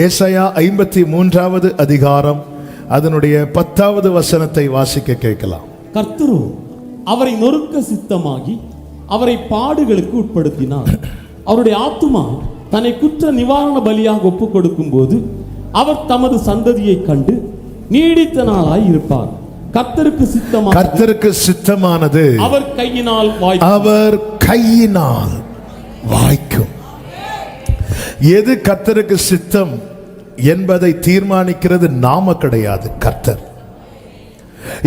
ஏசாயா 53வது அதிகாரம் அதனுடைய 10வது வசனத்தை வாசிக்க கேட்கலாம். கர்த்தரோ அவரை நொறுக்க சித்தமாகி அவரை பாடுகளுக்கு உட்படுத்தினார். அவருடைய ஆத்துமா தன்னை குற்ற நிவாரண பலியாக ஒப்புக் கொடுக்கும் போது அவர் தமது சந்ததியை கண்டு நீடித்த நாளாய் இருப்பார். கர்த்தருக்கு சித்தமானது அவர் கையினால் வாய்க்கும். எது கர்த்தருக்கு சித்தம் என்பதை தீர்மானிக்கிறது நாம கிடையாது, கர்த்தர்.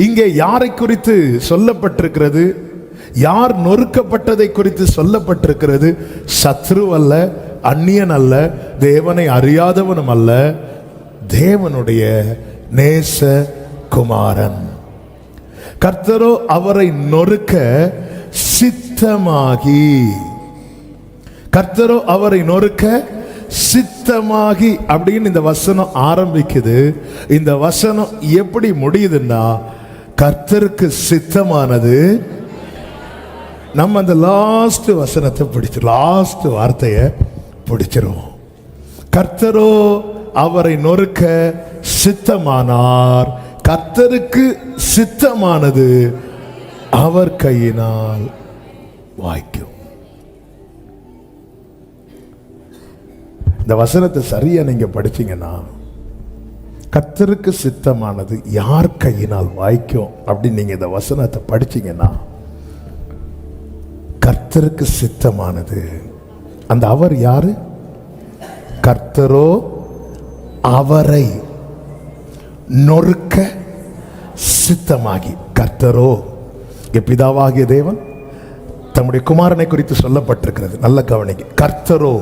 இங்கே யாரை குறித்து சொல்லப்பட்டிருக்கிறது? யார் நொறுக்கப்பட்டதை குறித்து சொல்லப்பட்டிருக்கிறது? சத்ரு அல்ல, அந்நியன் அல்ல, தேவனை அறியாதவனும் அல்ல, தேவனுடைய நேச குமாரன். கர்த்தரோ அவரை நொறுக்க சித்தமாகி, கர்த்தரோ அவரை நொறுக்க சித்தமாகி அப்படின்னு இந்த வசனம் ஆரம்பிக்குது. இந்த வசனம் எப்படி முடியுதுன்னா, கர்த்தருக்கு சித்தமானது. நம்ம அந்த லாஸ்ட் வசனத்தை பிடிச்சு, லாஸ்ட் வார்த்தையை பிடிச்சிருவோம். கர்த்தரோ அவரை நொறுக்க சித்தமானார். கர்த்தருக்கு சித்தமானது அவர் கையினால் வாய்க்கும். இந்த வசனத்தை சரியா நீங்க படிச்சீங்கன்னா, கர்த்தருக்கு சித்தமானது யார் கையினால் வாய்க்கும் அப்படின்னு நீங்க இந்த வசனத்தை படிச்சீங்கன்னா, கர்த்தருக்கு சித்தமானது, அந்த அவர் யாரு? கர்த்தரோ அவரை நொறுக்க சித்தமாகி. கர்த்தரோ பிதாவாகிய தேவன் தம்முடைய குமாரனை குறித்து சொல்லப்பட்டிருக்கிறது. நல்ல கவனிங்க. கர்த்தரோ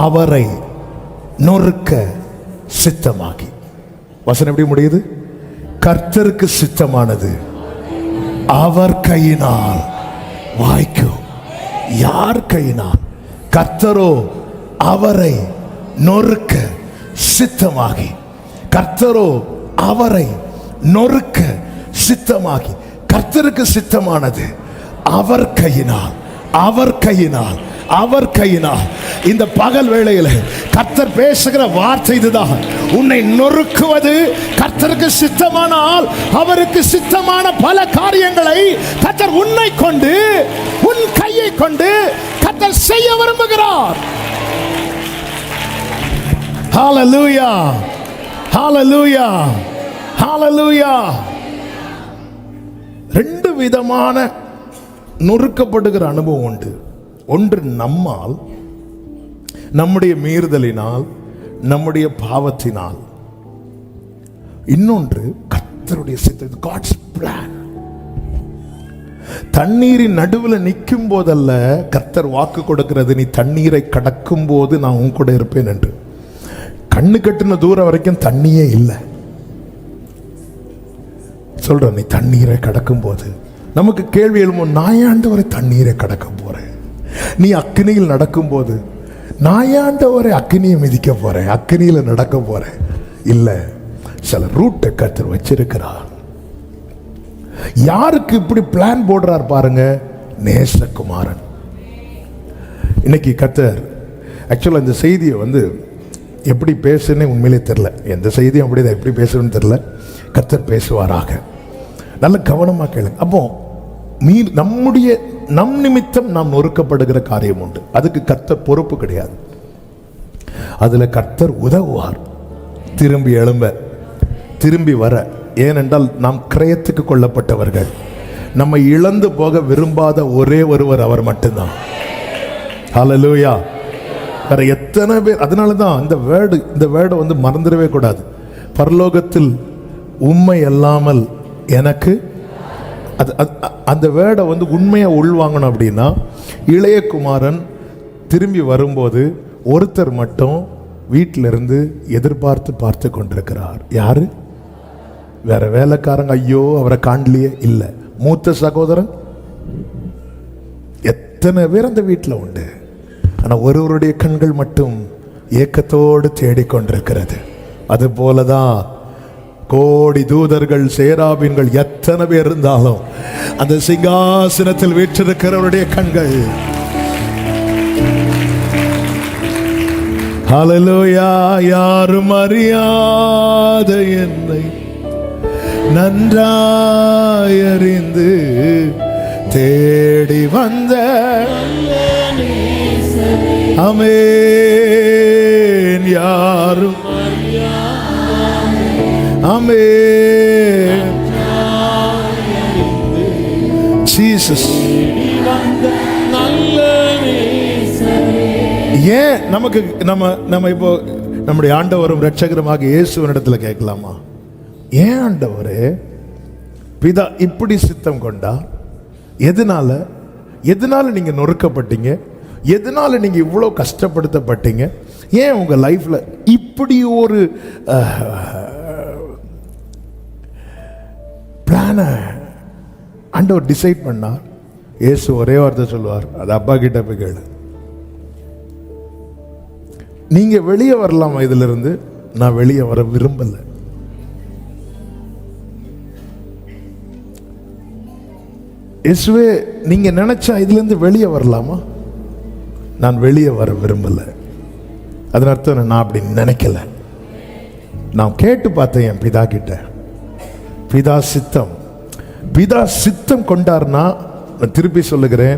அவரை நொறுக்க சித்தமாகி. வசனம் எப்படி முடியுது? கர்த்தருக்கு சித்தமானது அவர் கையினால் வாய்க்கும். யார் கையினால்? கர்த்தரோ அவரை நொறுக்க சித்தமாகி. கர்த்தரோ அவரை நொறுக்க சித்தமாகி. கர்த்தருக்கு சித்தமானது அவர் கையினால், அவர் கையினால், அவர் கையினால். இந்த பகல் வேளையில் கர்த்தர் பேசுகிற வார்த்தை இதுதான். உன்னை நொறுக்குவது கர்த்தருக்கு சித்தமானால், அவருக்கு சித்தமான பல காரியங்களை கர்த்தர் உன்னை கொண்டு, உன் கையை கொண்டு கர்த்தர் செய்ய விரும்புகிறார். ஹalleluya, ஹalleluya, ஹalleluya. ரெண்டு விதமான நொறுக்கப்படுகிற அனுபவம் உண்டு. ஒன்று நம்மால், நம்முடைய மீறுதலினால், நம்முடைய பாவத்தினால். இன்னொன்று கர்த்தருடைய சித்தம், God's plan. தண்ணீரின் நடுவில் நிற்கும் போதல்ல கர்த்தர் வாக்கு கொடுக்கிறது, நீ தண்ணீரை கடக்கும் போது நான் உன் கூட இருப்பேன் என்று. கண்ணு கட்டின தூரம் வரைக்கும் தண்ணியே இல்லை. சொல்ற, நீ தண்ணீரை கடக்கும் போது நமக்கு கேள்வி எழும்போது, நான் ஆண்டவரை தண்ணீரை கடக்க போறேன். நீ அக்கினியில் நடக்கும் போது, நான் ஆண்டவரை அக்கினியை மிதிக்க போறேன், அக்கினியில நடக்க போறேன். இல்ல, சில ரூட்டை கர்த்தர் வச்சிருக்கிறார். யாருக்கு இப்படி பிளான் போடுறார் பாருங்க, நேசகுமாரன். இன்னைக்கு கர்த்தர் ஆக்சுவலா இந்த செய்தியை எப்படி பேசுன்னு உண்மையிலே தெரியல. எந்த செய்தியும் அப்படிதான், எப்படி பேசுன்னு தெரியல. கர்த்தர் பேசுவாராக. நல்ல கவனமா கேளுங்க. அப்போ நம் நிமித்தம் நாம் நொறுக்கப்படுகிற காரியம் உண்டு. அதுக்கு கர்த்தர் பொறுப்பு கிடையாது. அதுல கர்த்தர் உதவுவார், திரும்பி எழும்ப, திரும்பி வர. ஏனென்றால் நாம் கிரயத்துக்கு கொள்ளப்பட்டவர்கள். நம்ம இழந்து போக விரும்பாத ஒரே ஒருவர் அவர் மட்டும்தான். ஹalleluya. வேற எத்தனை பேர். அதனாலதான் இந்த வேர்டை மறந்துடவே கூடாது. பரலோகத்தில் உண்மை அல்லாமல் எனக்கு, அந்த வேர்டை உண்மையா உள்வாங்கணும். அப்படின்னா, இளைய குமாரன் திரும்பி வரும்போது ஒருத்தர் மட்டும் வீட்டிலிருந்து எதிர்பார்த்து பார்த்து கொண்டிருக்கிறார். யாரு? வேற வேலைக்காரங்க, ஐயோ அவரை காணலையே, இல்லை. மூத்த சகோதரன். எத்தனை பேர் அந்த வீட்டில் உண்டு. ஆனா ஒருவருடைய கண்கள் மட்டும் ஏக்கத்தோடு தேடிக்கொண்டிருக்கிறது. அது போலதான் கோடி தூதர்கள், சேராபீன்கள் எத்தனை பேர் இருந்தாலும் அந்த சிங்காசனத்தில் வீற்றிருக்கிறவருடைய கண்கள் ஹல்லேலூயா. யாரும் அறியாத என்னை நன்றாய் அறிந்து தேடி வந்த ஆமென். யாரும் ஆமென். ஜீசஸ். ஏன் நமக்கு நம்ம இப்போ நம்முடைய ஆண்டவரும் இரட்சகருமாக இயேசுவினிடத்தில் கேட்கலாமா? ஏன் ஆண்டவரே பிதா இப்படி சித்தம் கொண்டா? எதனால நீங்க நொறுக்கப்பட்டீங்க? எதனால நீங்க இவ்வளவு கஷ்டப்படுத்தப்பட்டீங்க? ஏன் உங்க லைஃப்ல இப்படி ஒரு பிளான ஆண்டவர் டிசைட் பண்ணார்? இயேசு ஒரே வார்த்தை சொல்லுவார், அது அப்பா கிட்ட போய் கேளு. நீங்க வெளியே வரலாமா இதுல இருந்து? நான் வெளியே வர விரும்பல. இயேசுவே, நீங்க நினைச்சா இதுல இருந்து வெளியே வரலாமா? நான் வெளியே வர விரும்பல. அதன் அர்த்தம் நான் அப்படி நினைக்கல. நான் கேட்டு பார்த்தேன் என் பிதா கிட்ட. பிதா சித்தம் கொண்டார்னா, நான் திருப்பி சொல்லுகிறேன்,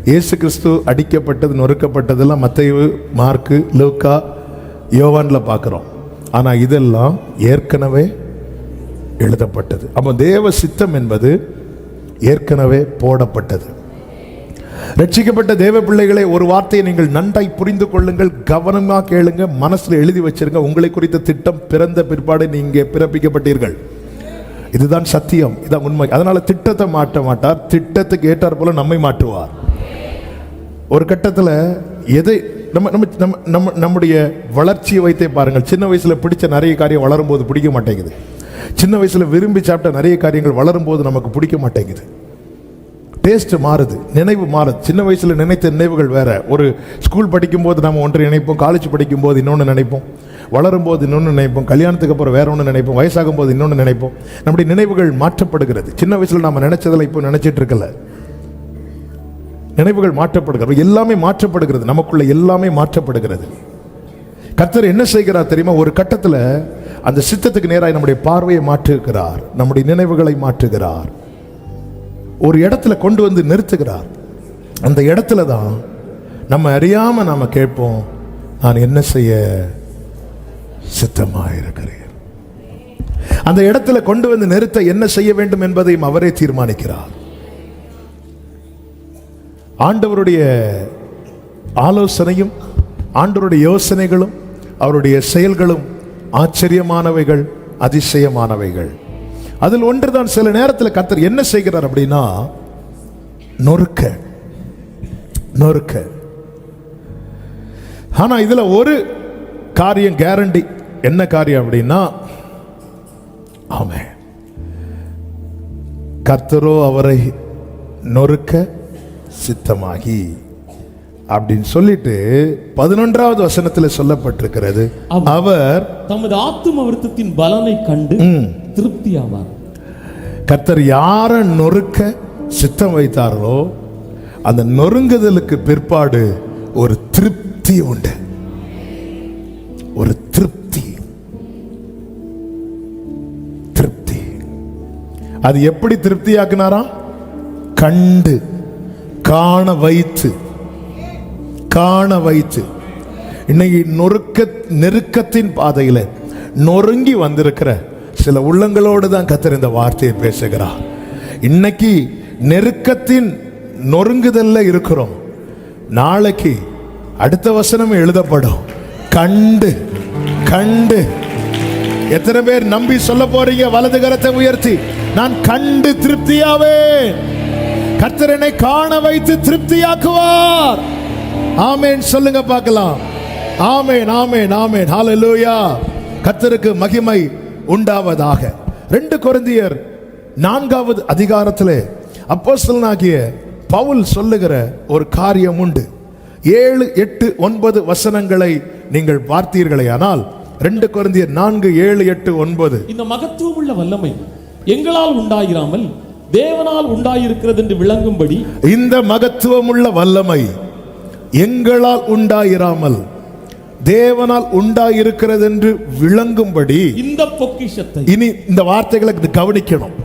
இயேசு கிறிஸ்து அடிக்கப்பட்டது நொறுக்கப்பட்டதெல்லாம் மத்தேயு, மார்க்கு, லூக்கா, யோவான்ல பார்க்கிறோம். ஆனா இதெல்லாம் ஏற்கனவே எழுதப்பட்டது. அப்போ தேவ சித்தம் என்பது ஏற்கனவே போடப்பட்டது. ரட்சிக்கப்பட்ட தேவ பிள்ளைகளை, ஒரு வார்த்தையை நீங்கள் நன்றாய் புரிந்து கொள்ளுங்கள், கவனமாக கேளுங்க, மனசுல எழுதி வச்சிருங்க. உங்களை குறித்த திட்டம் பிறந்த பிற்பாடு நீங்க பிறப்பிக்கப்பட்டீர்கள். இதுதான் சத்தியம், இதான் உண்மை. அதனால திட்டத்தை மாற்ற மாட்டார், திட்டத்துக்கு ஏற்றார் போல நம்மை மாற்றுவார். ஒரு கட்டத்தில் எதை நம்முடைய வளர்ச்சியை வைத்தே பாருங்கள். சின்ன வயசுல பிடிச்ச நிறைய காரியம் வளரும் போது பிடிக்க மாட்டேங்குது. சின்ன வயசுல விரும்பி சாப்பிட்ட நிறைய காரியங்கள் வளரும் போது நமக்கு பிடிக்க மாட்டேங்குது. டேஸ்ட் மாறுது, நினைவு மாறுது. சின்ன வயசுல நினைத்த நினைவுகள் வேற. ஒரு ஸ்கூல் படிக்கும் போது நம்ம ஒன்று நினைப்போம், காலேஜ் படிக்கும் போது இன்னொன்று நினைப்போம், வளரும் போது இன்னொன்று நினைப்போம், கல்யாணத்துக்கு அப்புறம் வேற ஒன்று நினைப்போம், வயசாகும் போது இன்னொன்று நினைப்போம். நம்முடைய நினைவுகள் மாற்றப்படுகிறது. சின்ன வயசுல நம்ம நினைச்சதில் இப்போ நினைச்சிட்டு இருக்கல. நினைவுகள் மாற்றப்படுகிறது, எல்லாமே மாற்றப்படுகிறது, நமக்குள்ள எல்லாமே மாற்றப்படுகிறது. கர்த்தர் என்ன செய்கிறார் தெரியுமா? ஒரு கட்டத்தில் அந்த சித்தத்துக்கு நேராக நம்முடைய பார்வையை மாற்றுகிறார், நம்முடைய நினைவுகளை மாற்றுகிறார், ஒரு இடத்துல கொண்டு வந்து நிறுத்துகிறார். அந்த இடத்துல தான் நம்ம அறியாம நாம கேட்போம், நான் என்ன செய்ய சித்தமாயிருக்கிறேன். அந்த இடத்துல கொண்டு வந்து நிறுத்த என்ன செய்ய வேண்டும் என்பதையும் அவரே தீர்மானிக்கிறார். ஆண்டவருடைய ஆலோசனையும் ஆண்டவருடைய யோசனைகளும் அவருடைய செயல்களும் ஆச்சரியமானவைகள், அதிசயமானவைகள். அதில் ஒன்றுதான் சில நேரத்தில் கர்த்தர் என்ன செய்கிறார் அப்படின்னா, நொறுக்க. ஆனா இதுல ஒரு காரியம் கேரண்டி. என்ன காரியம் அப்படின்னா, ஆமென், கர்த்தரோ அவரை நொறுக்க சித்தமாகி அப்படின்னு சொல்லிட்டு 11வது வசனத்தில் சொல்லப்பட்டிருக்கிறது, அவர் தமது ஆத்தும விருத்தத்தின் பலனை கண்டு திருப்தி ஆவார். கர்த்தர் யார நொறுக்க சித்தம் வைத்தார்களோ அந்த நொறுங்குதலுக்கு பிற்பாடு ஒரு திருப்தி உண்டு. ஒரு திருப்தி. அது எப்படி திருப்தியாக்குனாராம்? கண்டு, காண வைத்து. இன்னைக்கு நெருக்கத்தின் பாதையில நொறுங்கி வந்திருக்கிற சில உள்ளங்களோடு தான் கர்த்தர் இந்த வார்த்தையை பேசுகிறார். இன்னைக்கு நெருக்கத்தின் நொறுங்குதல்ல இருக்கிறோம். நாளைக்கு அடுத்த வசனம் எழுதப்படும், கண்டு. எத்தனை பேர் நம்பி சொல்ல போறீங்க? வலது கரத்தை உயர்த்தி, நான் கண்டு திருப்தியாவேன். கர்த்தர் என்னை காண வைத்து திருப்தியாக்குவார். ஆமென் சொல்லுங்க பார்க்கலாம். ஆமென், ஆமென், ஆமென். ஹல்லேலூயா. கர்த்தருக்கு மகிமை உண்டாவதாக. 2 கொரிந்தியர் 4வது அதிகாரத்திலே அப்போஸ்தலனாகிய பவுல் சொல்லுகிற ஒரு காரியம் உண்டு. 7, 8, 9 வசனங்களை நீங்கள் பார்த்தீர்களே ஆனால் 2 கொரிந்தியர் 4, 7, 8, 9. இந்த மகத்துவமுள்ள வல்லமை எங்களால் உண்டாயிராமல் தேவனால் உண்டாயிருக்கிறது என்று விளங்கும்படி, இந்த மகத்துவமுள்ள வல்லமை எங்களால் உண்டாயிராமல் தேவனால் உண்டாயிருக்கிறது என்று விளங்கும்படி இந்த பொக்கிஷத்தை, இனி இந்த வார்த்தைகளை கவனிக்கணும்,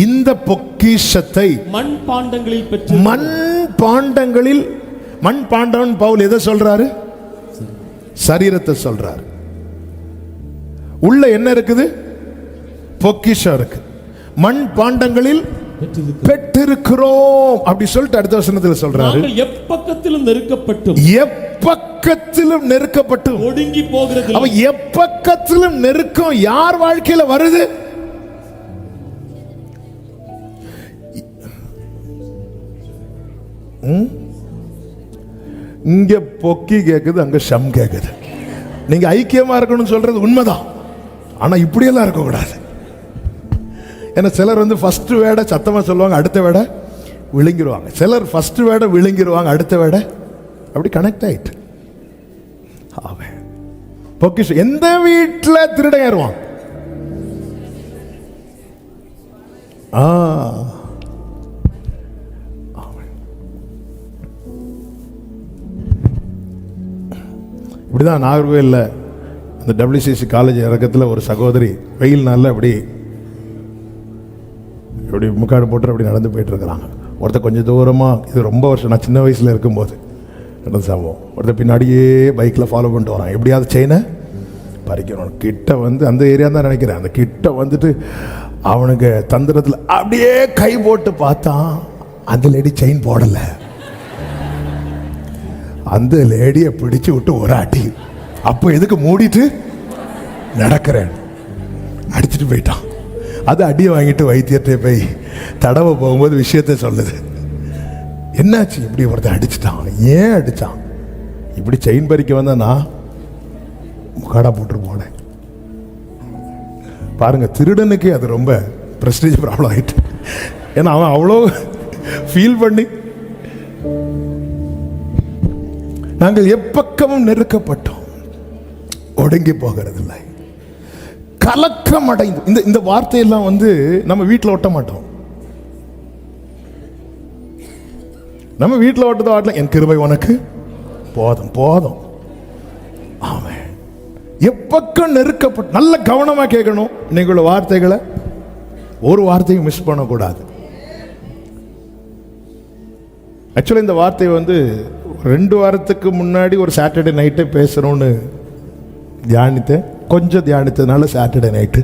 இந்த பொக்கிஷத்தை மண் பாண்டங்களில் பெற்று, மண் பாண்டங்களில், மண் பாண்டம் பவுல் எதை சொல்றாரு? சரீரத்தை சொல்றாரு. உள்ள என்ன இருக்குது? பொக்கிஷம் இருக்கு. மண் பாண்டங்களில் பெற்றிருக்கிறோம் அப்படி சொல்லிட்டு அடுத்த வசனத்தில் சொல்றாரு, எப்பக்கத்திலும் நெருக்கப்பட்டும், எப்பக்கத்திலும் நெருக்கப்பட்டும் ஒடுங்கி போகிறது. அவ எப்பக்கத்திலும் நெருக்கம் யார் வாழ்க்கையில வருது? இங்க பொக்கி கேக்குது, அங்க ஷம் கேக்குது. நீங்க ஐக்கியமா இருக்கணும்னு சொல்றது உண்மைதான், ஆனா இப்படியெல்லாம் இருக்க கூடாது. ஏன்னா சிலர் வந்து ஃபர்ஸ்ட் வேர்டை சத்தமா சொல்லுவாங்க, அடுத்த வேர்டை விழுங்கிடுவாங்க. சிலர் ஃபர்ஸ்ட் வேர்டை விழுங்கிடுவாங்க, அடுத்த வேர்டை அப்படி கனெக்ட் ஆயிட்டு. பொக்கிஷம் எந்த வீட்டில் திருடன் ஏறுவான்? இப்படிதான் நாகர்கோயிலில் அந்த WCC காலேஜ் இறக்கத்தில் ஒரு சகோதரி வெயில் நாளில் அப்படி முக்காடு போட்டு அப்படி நடந்து போயிட்டு இருக்கிறாங்க. ஒருத்தர் கொஞ்சம் தூரமாக, இது ரொம்ப வருஷம், நான் சின்ன வயசில் இருக்கும்போது நடந்த சம்பவம், ஒருத்தர் பின்னாடியே பைக்கில் ஃபாலோ பண்ணிட்டு வரான், எப்படியாவது செயினை பறிக்கணும். கிட்ட வந்து அந்த ஏரியா தான் நினைக்கிறேன், அந்த கிட்ட வந்துட்டு அவனுக்கு தந்திரத்தில் அப்படியே கை போட்டு பார்த்தான், அந்த லேடி செயின் போடலை. அந்த லேடியை பிடிச்சு விட்டு ஒரு அடி, அப்போ எதுக்கு மூடிட்டு நடக்கிறேன் அடிச்சுட்டு போயிட்டான். அது அடியை வாங்கிட்டு வைத்தியத்தை போய் தடவை போகும்போது விஷயத்த சொல்லுது, என்னாச்சு இப்படி ஒருத்தர் அடிச்சுட்டான், ஏன் அடிச்சான்? இப்படி செயின் பறிக்க வந்தா நான் முக்காடா போட்டு போனேன். பாருங்க, திருடனுக்கு அது ரொம்ப பிரஸ்டீஜ் ப்ராப்ளம் ஆயிட்டு. ஏன்னா அவன் அவ்வளோ ஃபீல் பண்ணி, நாங்கள் எப்பக்கமும் நெருக்கப்பட்டோம், ஒடுங்கி போகிறதில்லை, கலக்கம் அடைந்து. இந்த வார்த்தையெல்லாம் வந்து நம்ம வீட்டில் ஒட்ட மாட்டோம். நம்ம வீட்டில் ஓட்டத வாட்டல, என் கிருபை உனக்கு போதும் போதும். ஆமென். எப்பக்கம் நெருக்கப்பட்டு, நல்ல கவனமா கேட்கணும். இன்னைக்குள்ள வார்த்தைகளை ஒரு வார்த்தையும் மிஸ் பண்ணக்கூடாது. ஆக்சுவலி இந்த வார்த்தை வந்து 2 வாரத்துக்கு முன்னாடி ஒரு சாட்டர்டே நைட்டே பேசுறோம்னு தியானித்தேன். கொஞ்சம் தியானித்ததுனால சாட்டர்டே நைட்டு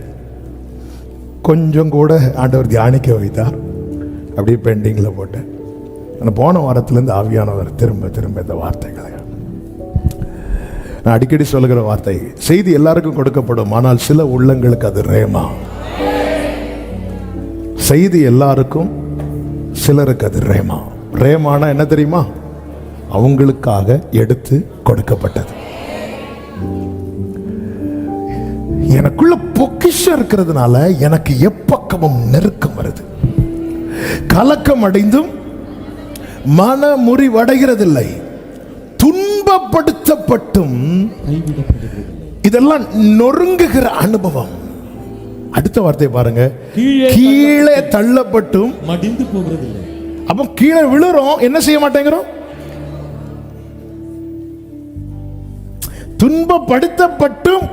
கொஞ்சம் கூட ஆண்டவர் தியானிக்க வைத்தார், அப்படியே பெண்டிங்கில் போட்டேன். ஆனால் போன வாரத்திலேருந்து ஆவியானவர் திரும்ப திரும்ப இந்த வார்த்தைகளை, நான் அடிக்கடி சொல்லுகிற வார்த்தை, செய்தி எல்லாருக்கும் கொடுக்கப்படும், ஆனால் சில உள்ளங்களுக்கு அது ரேமா. செய்தி எல்லாருக்கும், சிலருக்கு அது ரேமா. ரேமானா என்ன தெரியுமா? அவங்களுக்காக எடுத்து கொடுக்கப்பட்டது. எனக்குள்ள பொக்கிஷம் இருக்கிறதுனால எனக்கு எப்பக்கமும் நெருக்கம் வருது, கலக்கம் அடைந்தும் மன முறிவடைகிறதில்லை, துன்பப்படுத்தப்பட்டும் இதெல்லாம் நொறுங்குகிற அனுபவம். அடுத்த வார்த்தை பாருங்க, கீழே தள்ளப்பட்டும் மடிந்து போகிறதில்லை. அப்போ கீழே விழுறோம், என்ன செய்ய மாட்டேங்கிறோம்? துன்பப்படுத்தப்பட்டும்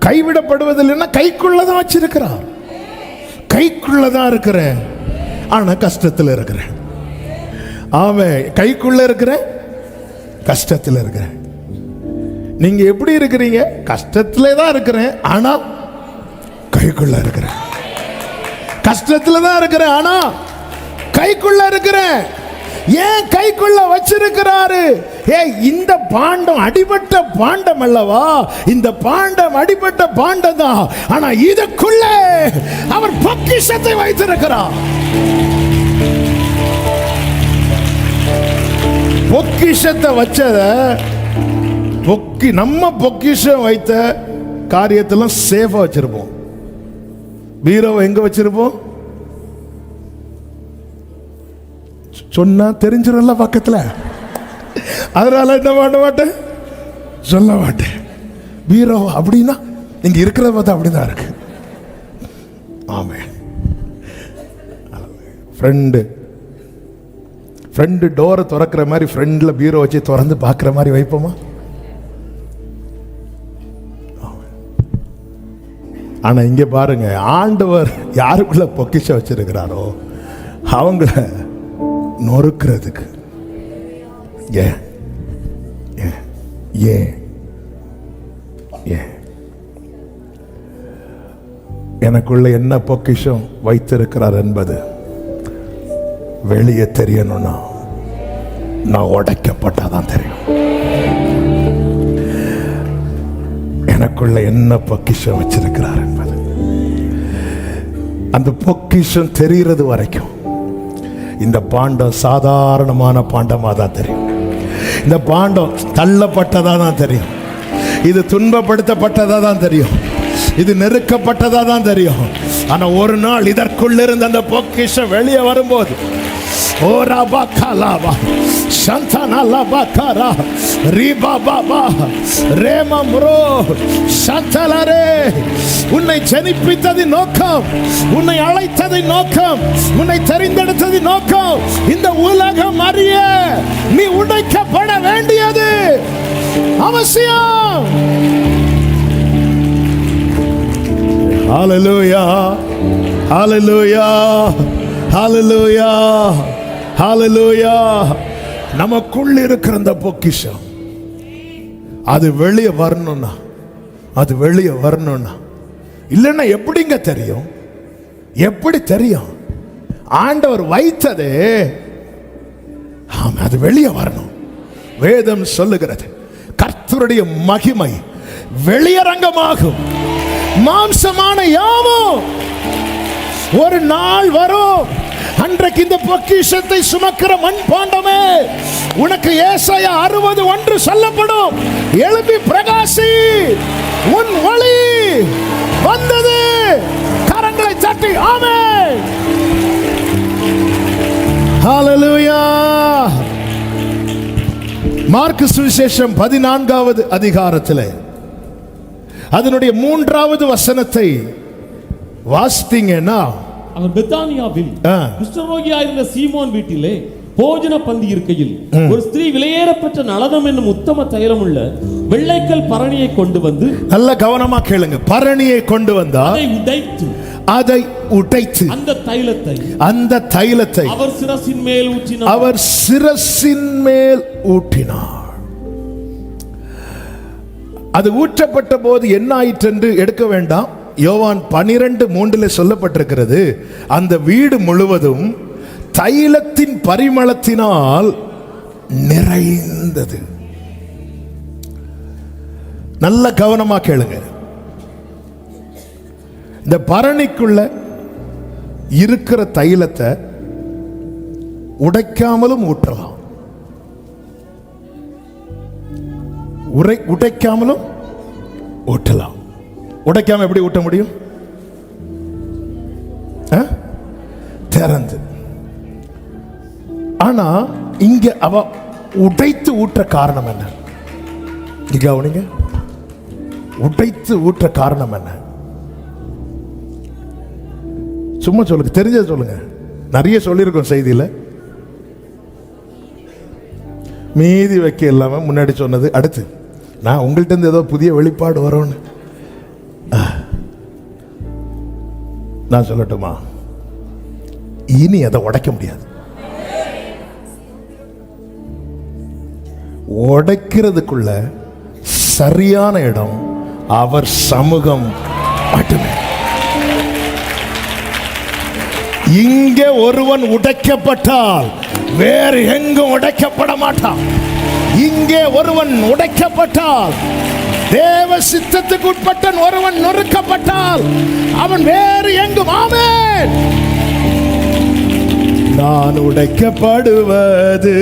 கைவிடப்படுவதில்லைன்னா கைக்குள்ளதான் வச்சிருக்கிறார். கைக்குள்ளதான் இருக்கிறேன், ஆனா கஷ்டத்தில் இருக்கிறேன். ஆமென். கைக்குள்ள இருக்கிறேன், கஷ்டத்தில் இருக்கிறேன். நீங்க எப்படி இருக்கிறீங்க? கஷ்டத்திலே தான் இருக்கிறேன், ஆனா கைக்குள்ள இருக்கிறேன். கஷ்டத்தில் தான் இருக்கிறேன், ஆனா கைக்குள்ள இருக்கிறேன். ஏன் கைக்குள்ள வச்சிருக்கிறாரு? இந்த பாண்டம் அடிபட்ட பாண்டம் அல்லவா? இந்த பாண்டம் அடிபட்ட பாண்டம் தான், ஆனா இதுக்குள்ளே அவர் பொக்கிஷத்தை வைத்திருக்கிறார். பொக்கிஷத்தை வச்சத நம்ம பொக்கிஷம் வைத்த காரியத்தெல்லாம் சேஃபா வச்சிருப்போம். பீரோவை எங்க வச்சிருப்போம்? சொன்னா தெரிஞ்சிடல பக்கத்துல, அதனால என்ன பண்ண மாட்டேன், சொல்ல மாட்டேன். பீரோ அப்படின்னா நீங்க இருக்கிறத பார்த்தா அப்படிதான் இருக்கு. ஆமே. ஃப்ரெண்டு டோரை திறக்கிற மாதிரி ஃப்ரெண்ட்ல பீரோ வச்சு திறந்து பார்க்குற மாதிரி வைப்போமா? ஆனா இங்க பாருங்க, ஆண்டவர் யாருக்குள்ள பொக்கிஷம் வச்சிருக்கிறாரோ அவங்கள நொறுக்கிறதுக்கு. ஏன் ஏன் ஏன் ஏன் எனக்குள்ள என்ன பொக்கிஷம் வைத்திருக்கிறார் என்பது வெளியே தெரியணும்னா நான் உடைக்கப்பட்டாதான் தெரியும். எனக்குள்ள என்ன பொக்கிஷம் வச்சிருக்கிறார் என்பது அந்த பொக்கிஷம் தெரிகிறது வரைக்கும் இந்த பாண்டம் சாதாரணமான பாண்டமா தான் தெரியும். இந்த பாண்டம் தள்ளப்பட்டதா தான் தெரியும். இது துன்பப்படுத்தப்பட்டதா தான் தெரியும். இது நெருக்கப்பட்டதா தான் தெரியும். ஆனா ஒரு நாள் இதற்குள்ள இருந்து அந்த பொக்கிஷம் வெளியே வரும்போது, ஓ ராபா காலாபா சந்தனா லாபா காரா ரீபா பாபா ரேமா முரோ சந்தலரே, உன்னை ஜெனிப்பித்ததின் நோக்கம், உன்னை அழைத்ததின் நோக்கம், உன்னை தெரிந்தெடுத்ததின் நோக்கம் இந்த உலகம் அறிய நீ உடைக்கப்பட வேண்டியது அவசியம். ஹalleluya ஹalleluya ஹalleluya ஹalleluya. நமக்குள்ள இருக்கிற அந்த பொக்கிஷம் அது வெளியே வரணும்னா, அது வெளியே வரணும்னா, இல்லைன்னா எப்படிங்க தெரியும்? எப்படி தெரியும்? ஆண்டவர் வைத்ததே அது வெளியே வரணும். வேதம் சொல்லுகிறது, கர்த்தருடைய மகிமை வெளியரங்கமாகும், மாம்சமான யாவும் ஒரு நாள் வரும். அன்றைக்கு இந்த பொக்கிஷத்தை சுமக்கிற மண் பாண்டமே, உனக்கு ஏசாயா 60:1 சொல்லப்படும். எழும்பி பிரகாசி, உன் ஒளி வந்தது. கரங்களை தட்டி ஆமென். ஹalleluya. மார்க்கு சுவிசேஷம் 14வது அதிகாரத்திலே அதனுடைய 3வது வசனத்தை வாசித்தீங்கன்னா, அவர் பெத்தானியாவில் குஷ்டரோகியாயிருந்த சீமோன் வீட்டிலே போஜன பந்தி இருக்கையில் ஒரு ஸ்திரீ விலையேறப்பட்ட நளதம் என்னும் உத்தம தைலம் உள்ள வெள்ளைக்கல் பரணியை கொண்டு வந்து, நல்ல கவனமா கேளுங்க, பரணியை கொண்டு வந்தார். அதை உடைத்து அந்த தைலத்தை அவர் சிரசின் மேல் ஊற்றினார். அவர் சிரசின் மேல் ஊற்றினார். அது ஊற்றப்பட்ட போது என்ன ஆயிற்று என்று எடுக்க வேண்டாம். யோவான் 12:3 சொல்லப்பட்டிருக்கிறது, அந்த வீடு முழுவதும் தைலத்தின் பரிமளத்தினால் நிறைந்தது. நல்ல கவனமா கேளுங்க. இந்த பரணிக்குள்ள இருக்கிற தைலத்தை உடைக்காமலும் ஊற்றலாம், உடைக்காமலும் ஊற்றலாம். உடைக்காம எப்படி ஊட்ட முடியும்? திறந்து. ஆனா இங்க அவ உடைத்து ஊற்ற காரணம் என்ன? கவனிங்க, உடைத்து ஊற்ற காரணம் என்ன? சும்மா சொல்லுங்க, தெரிஞ்சதை சொல்லுங்க. நிறைய சொல்லியிருக்கோம் செய்தியில, மீதி வைக்க இல்லாம முன்னாடி சொன்னது. அடுத்து நான் உங்கள்கிட்ட இருந்து ஏதோ புதிய வெளிப்பாடு வரும்னு நான் சொல்லட்டுமா? இனி அதை உடைக்க முடியாது. உடைக்கிறதுக்குள்ள சரியான இடம் அவர் சமூகம் மட்டுமே. இங்கே ஒருவன் உடைக்கப்பட்டால் வேறு எங்கும் உடைக்கப்பட மாட்டான். இங்கே ஒருவன் உடைக்கப்பட்டால், தேவ சித்தத்துக்கு உட்பட்ட ஒருவன் நொறுக்கப்பட்டால் அவன் வேறு எங்கும். ஆமென். நான் உடைக்கப்படுவது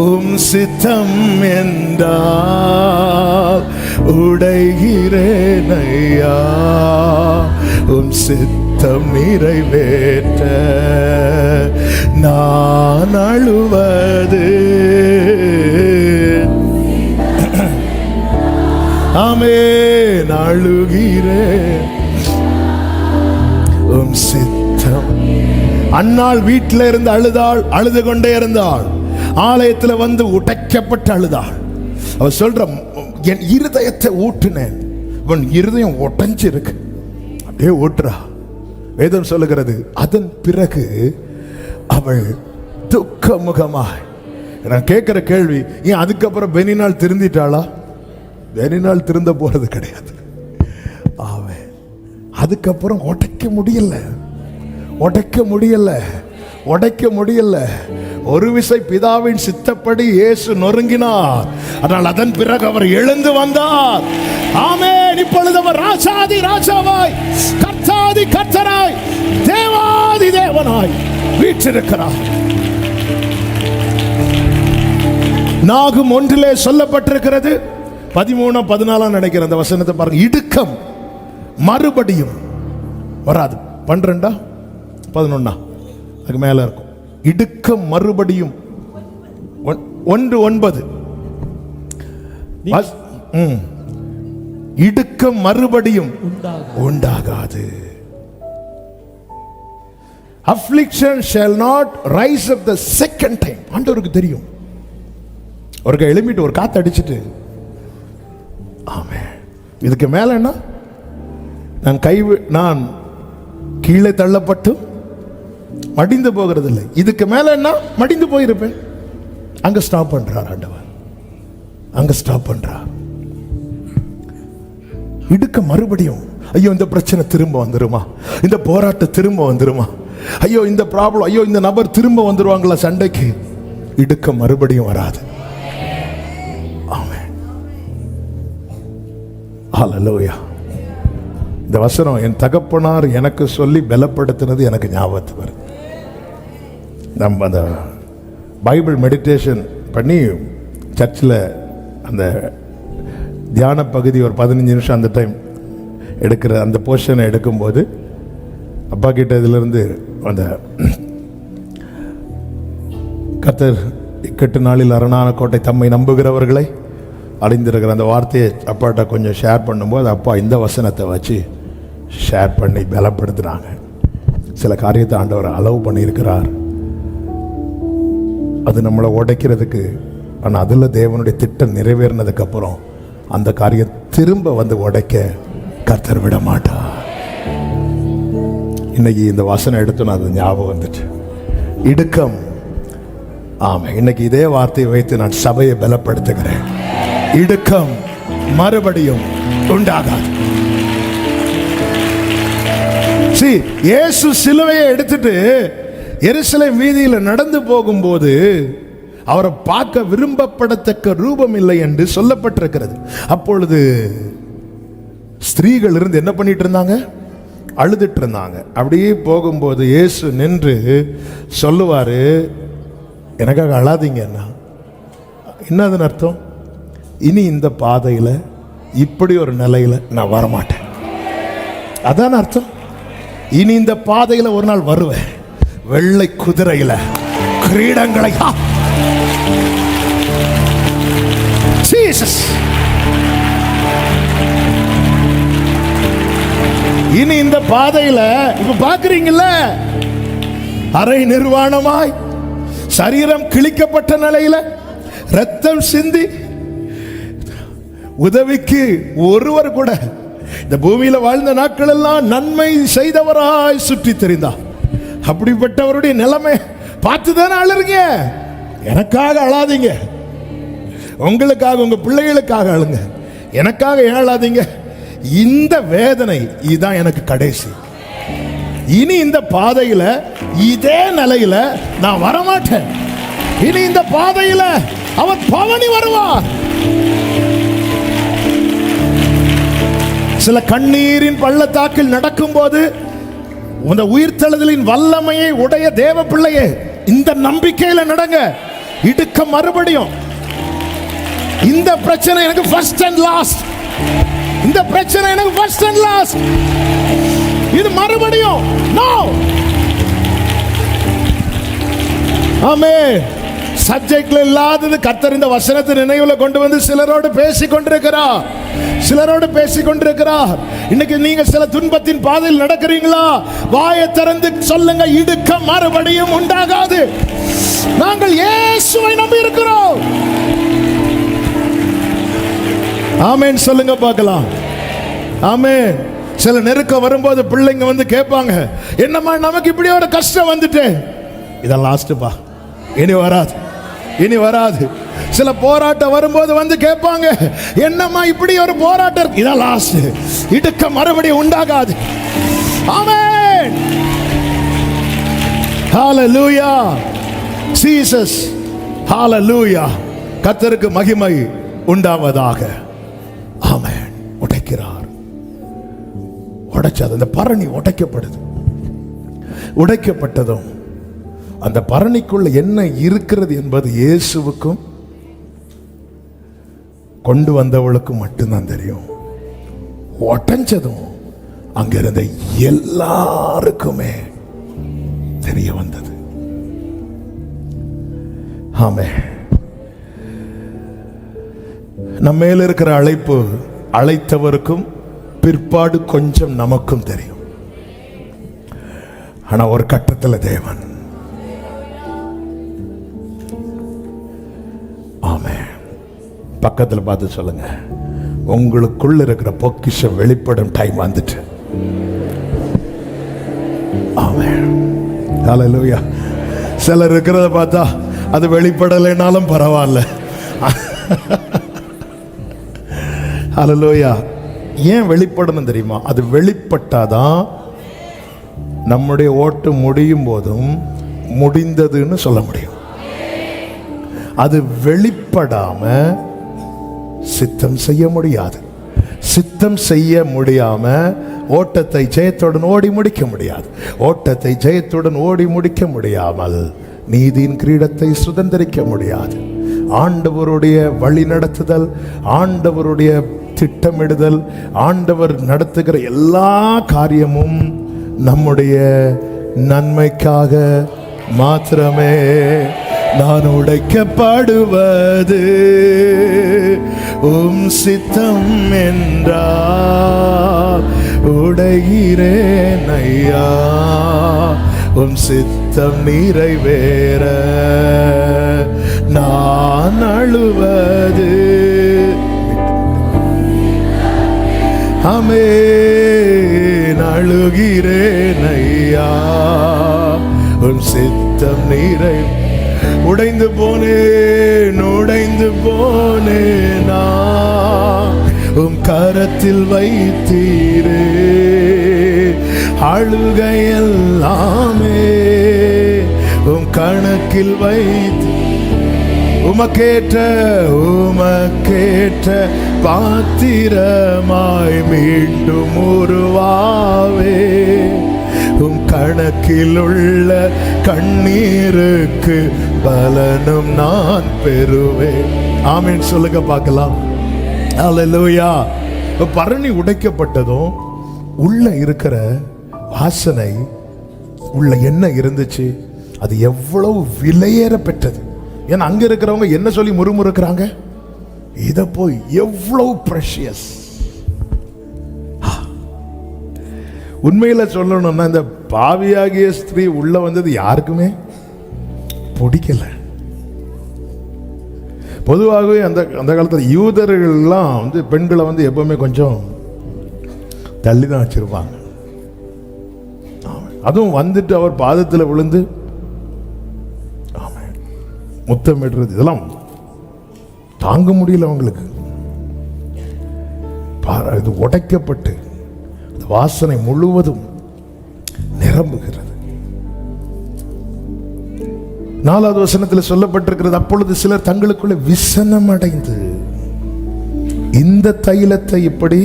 உம் சித்தம் என்றால் உடைகிறேன் ஐயா, உம் சித்தம் நிறைவேற்ற நான் அழுவது. ஆமென். அழுகிறேன் உம் சித்தம். அன்னாள் வீட்டில் இருந்து அழுதாள், அழுது கொண்டே இருந்தாள். ஆலயத்தில் வந்து உடைக்கப்பட்டு அழுதாள். அவ சொல்ற, என் இருதயத்தை ஊற்றினேன், இவன் இருதயம் ஒட்டஞ்சு இருக்கு, அப்படியே ஓட்டுறா. வேதம் சொல்லுகிறது, அதன் பிறகு அவள் துக்கமுகமாய். நான் கேட்கிற கேள்வி, ஏன் அதுக்கப்புறம் பெனினால் திருந்திட்டாளா? பெனினால் திருந்த போறது கிடையாது. அவன் அதுக்கப்புறம் உடைக்க முடியல. ஒரு விசை பிதாவின் சித்தப்படி இயேசு நொறுங்கினார். ஆனால் அதன் பிறகு அவர் எழுந்து வந்தார். ஆமென். இப்பொழுது அவர் ராஜாதி ராஜாவாய், கர்த்தாதி கர்த்தராய், தேவாதி தேவனாய் வீற்றிருக்கிறார். நாகும் 1 சொல்லப்பட்டிருக்கிறது, 13-14 நினைக்கிற அந்த வசனத்தை பாருங்க. இடுக்கம் மறுபடியும் வராது. 12-11 அதுக்கு மேல இருக்கும். இடுக்கம் மறுபடியும் 1:9 இடுக்கம் மறுபடியும் உண்டாகாது. Affliction shall not rise up the second time. ஆண்டவருக்கு தெரியும். ஒரு எழும்பிட்டு ஒரு காத்து அடிச்சுட்டு, ஆமென், இதுக்கு மேல என்ன, நான் கீழே தள்ளப்பட்டு மடிந்து போகிறது இல்லை, இதுக்கு மேல என்ன மடிந்து போயிருப்பேன். அங்க ஸ்டாப் பண்றார் ஆண்டவர், அங்க ஸ்டாப் பண்றார். இடுக்க மறுபடியும், ஐயோ இந்த பிரச்சனை திரும்ப வந்துருமா, இந்த போராட்டம் திரும்ப வந்துருமா, ஐயோ இந்த ப்ராப்ளம், ஐயோ இந்த நபர் திரும்ப வந்துருவாங்களா சண்டைக்கு. இடுக்க மறுபடியும் வராது. ஆமென். ஹல்லேலூயா. இந்த வசனம் என் தகப்பனார் எனக்கு சொல்லி பலப்படுத்தினது எனக்கு ஞாபகத்துக்கு வருது. நம்ம அந்த பைபிள் மெடிடேஷன் பண்ணி சர்ச்சில் அந்த தியான பகுதி ஒரு 15 நிமிஷம் அந்த டைம் எடுக்கிற அந்த போர்ஷனை எடுக்கும்போது அப்பா கிட்ட இதிலிருந்து அந்த கர்த்தர் இக்கட்டு நாளில் அரணான கோட்டை தம்மை நம்புகிறவர்களை அடைந்திருக்கிற அந்த வார்த்தையை அப்பாட்ட கொஞ்சம் ஷேர் பண்ணும்போது அப்பா இந்த வசனத்தை வச்சு ஷேர் பண்ணி பலப்படுத்தினாங்க. சில காரியத்தை ஆண்டவர் அலோவ் பண்ணியிருக்கிறார், அது நம்மளை உடைக்கிறதுக்கு. ஆனால் அதில் தேவனுடைய திட்டம் நிறைவேறினதுக்கு அப்புறம் அந்த காரியம் திரும்ப வந்து உடைக்க கர்த்தர் விட மாட்டார். இன்னைக்கு இந்த வசனம் எடுத்து நான் அது ஞாபகம் வந்துட்டு இடுக்கம். ஆமாம், இன்னைக்கு இதே வார்த்தையை வைத்து நான் சபையை பலப்படுத்துகிறேன். இடுக்கம் மறுபடியும் உண்டாகாது. இயேசு சிலுவையை எடுத்துட்டு எருசலேம் வீதியில் நடந்து போகும்போது அவரை பார்க்க விரும்பப்படத்தக்க ரூபம் இல்லை என்று சொல்லப்பட்டிருக்கிறது. அப்பொழுது ஸ்திரீகள் இருந்து என்ன பண்ணிட்டு இருந்தாங்க, அழுதுட்டு இருந்தாங்க. அப்படியே போகும்போது இயேசு நின்று சொல்லுவாரு, எனக்காக அழாதீங்கன்னா என்னதுன்னு அர்த்தம், இனி இந்த பாதையில் இப்படி ஒரு நிலையில் நான் வரமாட்டேன். அதான் அர்த்தம். இனி இந்த பாதையில் ஒரு நாள் வருவேன், வெள்ளை குதிரையில் கிரீடங்களை. ஜீசஸ், இனி இந்த பாதையில இப்ப பாக்குறீங்கல்ல, அரை நிர்வாணமாய் சரீரம் கிழிக்கப்பட்ட நிலையில ரத்தம் சிந்தி உதவிக்கு ஒருவர் கூட இந்த பூமியில வாழ்ந்த நாட்கள் எல்லாம் நன்மை செய்தவராய் சுற்றி தெரிந்தார். அப்படிப்பட்டவருடைய நிலைமை பார்த்துதானே அழுறீங்க. எனக்காக அழாதீங்க, உங்களுக்காக உங்க பிள்ளைகளுக்காக அழுங்க, எனக்காக ஏன் அழாதீங்க. இந்த வேதனை இதுதான் எனக்கு கடைசி. இனி இந்த பாதையில இதே நிலையில நான் வரமாட்டேன். இனி இந்த பாதையில அவர் பவனி வருவார். சில கண்ணீரின் பள்ளத்தாக்கில் நடக்கும் போது உந்த உயிர்த்தெழுதலின் வல்லமையை உடைய தேவ பிள்ளையே, இந்த நம்பிக்கையில நடங்க. இடுக்க மறுபடியும். இந்த பிரச்சனை எனக்கு ஃபர்ஸ்ட் அண்ட் லாஸ்ட். இந்த பிரச்சனை எனக்கு ஃபர்ஸ்ட் அண்ட் லாஸ்ட். இது மறுபடியும் நோ. ஆமென். சப்ஜெக்ட்ல இல்லாதது கர்த்தர் இந்த வசனத்தை நினைவுல கொண்டு வந்து சிலரோடு பேசிக் கொண்டிருக்கிறார். இன்னைக்கு நீங்க சில துன்பத்தின் பாதையில் நடக்கிறீங்களா? வாயை திறந்து சொல்லுங்க, இடுக்கம் மறுபடியும் உண்டாகாது. நாங்கள் இயேசுவை நம்பி இருக்கிறோம். ஆமென் சொல்லுங்க பார்க்கலாம். ஆமென். சில நெருக்கம் வரும்போது பிள்ளைங்க வந்து கேட்பாங்க, என்னம்மா நமக்கு இப்படி ஒரு கஷ்டம் வந்துட்டு. இதான் லாஸ்ட்பா, இனி வராது, இனி வராது. சில போராட்டம் வரும்போது வந்து கேட்பாங்க, என்னம்மா இப்படி ஒரு போராட்டம், இதான் லாஸ்ட், இடுக்க மறுபடியும் உண்டாகாது. ஆமென். ஹalleluya ஜீசஸ், ஹalleluya. கர்த்தருக்கு மகிமை உண்டாவதாக. ஆமென். உடைக்கிறார். உடைச்சது, அந்த பரணி உடைக்கப்படுது. உடைக்கப்பட்டதும் அந்த பரணிக்குள்ள என்ன இருக்கிறது என்பது இயேசுவுக்கும் கொண்டு வந்தவளுக்கும் மட்டும்தான் தெரியும். உடைஞ்சதும் அங்கிருந்த எல்லாருக்குமே தெரிய வந்தது. ஆமென். நம்ம மேல இருக்கிற அழைப்பு அழைத்தவருக்கும் பிற்பாடு கொஞ்சம் நமக்கும் தெரியும். ஆனா ஒரு கட்டத்தில் தேவன், ஆமென், பக்கத்தில் பார்த்து சொல்லுங்க, உங்களுக்குள்ள இருக்கிற பொக்கிஷம் வெளிப்படும் டைம் வந்துட்டு. ஆமென். ஹalleluya. சிலர் இருக்கிறத பார்த்தா அது வெளிப்படலைனாலும் பரவாயில்ல. ஹalleluya. ஏன் வெளிப்படணும் தெரியுமா? அது வெளிப்பட்டாதான் நம்முடைய ஓட்டு முடியும் போதும் முடிந்ததுன்னு சொல்ல முடியும். அது வெளிப்படாம சித்தம் செய்ய முடியாது. சித்தம் செய்ய முடியாம ஓட்டத்தை ஜெயத்துடன் ஓடி முடிக்க முடியாது. ஓட்டத்தை ஜெயத்துடன் ஓடி முடிக்க முடியாமல் நீதியின் கிரீடத்தை சுதந்திரிக்க முடியாது. ஆண்டவருடைய வழி நடத்துதல், ஆண்டவருடைய திட்டமிடுதல், ஆண்டவர் நடத்துகிற எல்லா காரியமும் நம்முடைய நன்மைக்காக மாத்திரமே. நான் உடைக்கப்படுவது உம் சித்தம் என்றால் உடைகிறேன் ஐயா, உம் சித்தம் நிறைவேற நான் அழுவது. ஆமென். அழுகிறேன் ஐயா, உம் சித்தம் நிறை. உடைந்து போனேன், உடைந்து போனேனா, உம் கரத்தில் வைத்தீரே அழுகையெல்லாமே, உம் கணக்கில் வைத்து உமக்கேற்ற உமக்கேற்ற பாத்திரமாய் மீண்டும் உருவாவே, உம் கணக்கில் உள்ள கண்ணீருக்கு பலனும் நான் பெறுவேன். ஆமென் சொல்லுங்க பார்க்கலாம். ஹalleluya. பரணி உடைக்கப்பட்டதும் உள்ள இருக்கிற வாசனை, உள்ள என்ன இருந்துச்சு, அது எவ்வளவு விலையேற பெற்றது. ஏன்னா அங்க இருக்கிறவங்க என்ன சொல்லி முறுமுறுக்கிறாங்க, இத போய் எவ்வளவு பிரஷியஸ். உண்மையில சொல்லணும்னா இந்த பாவியாகிய ஸ்திரீ உள்ள வந்தது யாருக்குமே பிடிக்கல. பொதுவாகவே அந்த காலத்தில் யூதர்கள்லாம் வந்து பெண்களை வந்து எப்பவுமே கொஞ்சம் தள்ளி தான் வச்சிருப்பாங்க. அதுவும் வந்துட்டு அவர் பாதத்தில் விழுந்து முத்தமிடுறது, இதெல்லாம் தாங்க முடியல அவங்களுக்கு. இது உடைக்கப்பட்டு அந்த வாசனை முழுவதும் நிரம்புகிறது. 4வது வசனத்தில் சொல்லப்பட்டிருக்கிறது, அப்பொழுது சிலர் தங்களுக்குள்ள விசனம் அடைந்து இந்த தைலத்தை இப்படி